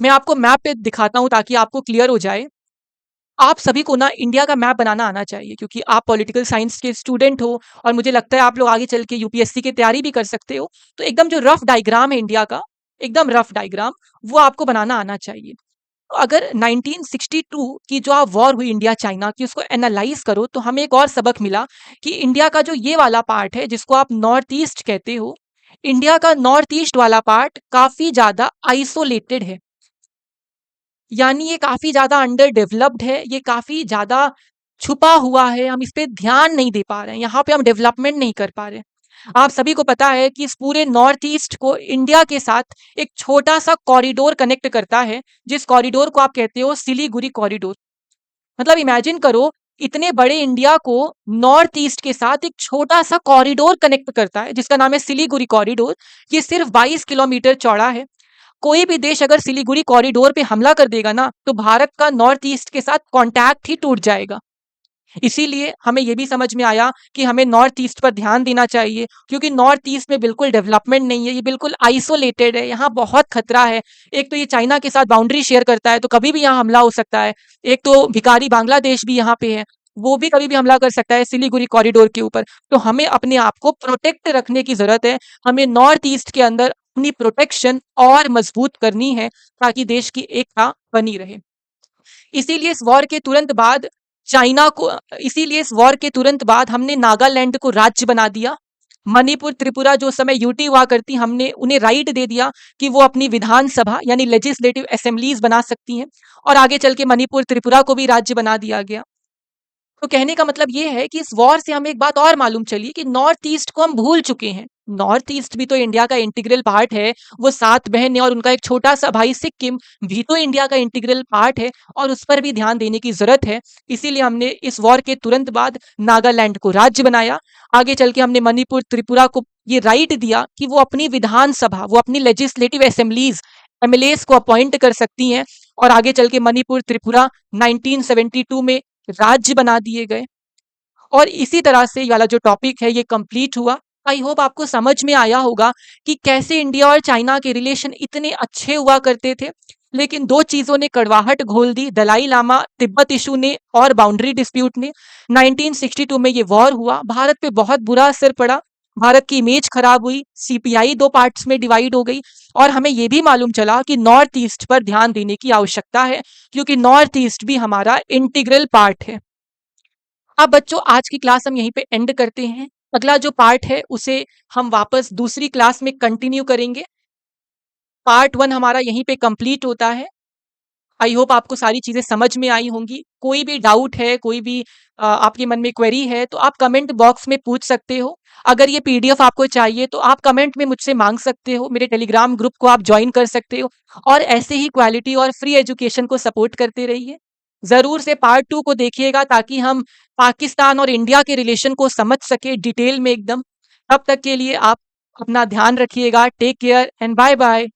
मैं आपको मैप पे दिखाता हूं ताकि आपको क्लियर हो जाए। आप सभी को ना इंडिया का मैप बनाना आना चाहिए क्योंकि आप पॉलिटिकल साइंस के स्टूडेंट हो और मुझे लगता है आप लोग आगे चल के यूपीएससी की तैयारी भी कर सकते हो। तो एकदम जो रफ डायग्राम है इंडिया का, एकदम रफ डायग्राम, वो आपको बनाना आना चाहिए। तो अगर 1962 की जो आप वॉर हुई इंडिया चाइना की उसको एनालाइज करो तो हमें एक और सबक मिला कि इंडिया का जो ये वाला पार्ट है जिसको आप नॉर्थ ईस्ट कहते हो, इंडिया का नॉर्थ ईस्ट वाला पार्ट काफी ज्यादा आइसोलेटेड है। यानी ये काफी ज्यादा अंडर डेवलप्ड है, ये काफी ज्यादा छुपा हुआ है, हम इस पे ध्यान नहीं दे पा रहे हैं, यहाँ पे हम डेवलपमेंट नहीं कर पा रहे हैं। आप सभी को पता है कि इस पूरे नॉर्थ ईस्ट को इंडिया के साथ एक छोटा सा कॉरिडोर कनेक्ट करता है, जिस कॉरिडोर को आप कहते हो सिलीगुड़ी कॉरिडोर। मतलब इमेजिन करो, इतने बड़े इंडिया को नॉर्थ ईस्ट के साथ एक छोटा सा कॉरिडोर कनेक्ट करता है जिसका नाम है सिलीगुड़ी कॉरिडोर। ये सिर्फ 22 किलोमीटर चौड़ा है। कोई भी देश अगर सिलीगुड़ी कॉरिडोर पे हमला कर देगा ना तो भारत का नॉर्थ ईस्ट के साथ कांटेक्ट ही टूट जाएगा। इसीलिए हमें यह भी समझ में आया कि हमें नॉर्थ ईस्ट पर ध्यान देना चाहिए क्योंकि नॉर्थ ईस्ट में बिल्कुल डेवलपमेंट नहीं है, ये बिल्कुल आइसोलेटेड है, यहाँ बहुत खतरा है। एक तो ये चाइना के साथ बाउंड्री शेयर करता है तो कभी भी यहाँ हमला हो सकता है। एक तो भिखारी बांग्लादेश भी यहाँ पे है, वो भी कभी भी हमला कर सकता है सिलीगुड़ी कॉरिडोर के ऊपर। तो हमें अपने आप को प्रोटेक्ट रखने की जरूरत है। हमें नॉर्थ ईस्ट के अंदर अपनी प्रोटेक्शन और मजबूत करनी है ताकि देश की एकता बनी रहे। इसीलिए इस वॉर के तुरंत बाद चाइना को इसीलिए इस वॉर के तुरंत बाद हमने नागालैंड को राज्य बना दिया। मणिपुर त्रिपुरा जो समय यूटी हुआ करती, हमने उन्हें राइट दे दिया कि वो अपनी विधानसभा यानी लेजिस्लेटिव असेंबलीज बना सकती हैं। और आगे चल के मणिपुर त्रिपुरा को भी राज्य बना दिया गया। तो कहने का मतलब ये है कि इस वॉर से हमें एक बात और मालूम चली कि नॉर्थ ईस्ट को हम भूल चुके हैं। नॉर्थ ईस्ट भी तो इंडिया का इंटीग्रल पार्ट है। वो 7 बहन है और उनका एक छोटा सा भाई सिक्किम भी तो इंडिया का इंटीग्रल पार्ट है और उस पर भी ध्यान देने की जरूरत है। इसीलिए हमने इस वॉर के तुरंत बाद नागालैंड को राज्य बनाया। आगे चल के हमने मणिपुर त्रिपुरा को ये राइट दिया कि वो अपनी विधानसभा, वो अपनी लेजिस्लेटिव असेंबलीज, एमएलएस को अपॉइंट कर सकती हैं। और आगे चल के मणिपुर त्रिपुरा 1972 में राज्य बना दिए गए। और इसी तरह से ये वाला जो टॉपिक है ये कंप्लीट हुआ। आई होप आपको समझ में आया होगा कि कैसे इंडिया और चाइना के रिलेशन इतने अच्छे हुआ करते थे, लेकिन दो चीजों ने कड़वाहट घोल दी, दलाई लामा तिब्बत इशू ने और बाउंड्री डिस्प्यूट ने। 1962 में ये वॉर हुआ, भारत पे बहुत बुरा असर पड़ा। भारत की इमेज खराब हुई, सीपीआई 2 पार्ट्स में डिवाइड हो गई और हमें ये भी मालूम चला कि नॉर्थ ईस्ट पर ध्यान देने की आवश्यकता है क्योंकि नॉर्थ ईस्ट भी हमारा इंटीग्रल पार्ट है। अब बच्चों आज की क्लास हम यहीं पे एंड करते हैं। अगला जो पार्ट है उसे हम वापस दूसरी क्लास में कंटिन्यू करेंगे। पार्ट 1 हमारा यहीं पे कंप्लीट होता है। आई होप आपको सारी चीज़ें समझ में आई होंगी। कोई भी डाउट है, कोई भी आपके मन में क्वेरी है तो आप कमेंट बॉक्स में पूछ सकते हो। अगर ये पीडीएफ आपको चाहिए तो आप कमेंट में मुझसे माँग सकते हो। मेरे टेलीग्राम ग्रुप को आप जॉइन कर सकते हो और ऐसे ही क्वालिटी और फ्री एजुकेशन को सपोर्ट करते रहिए। ज़रूर से पार्ट 2 को देखिएगा ताकि हम पाकिस्तान और इंडिया के रिलेशन को समझ सकें डिटेल में एकदम। तब तक के लिए आप अपना ध्यान रखिएगा। Take care and bye bye.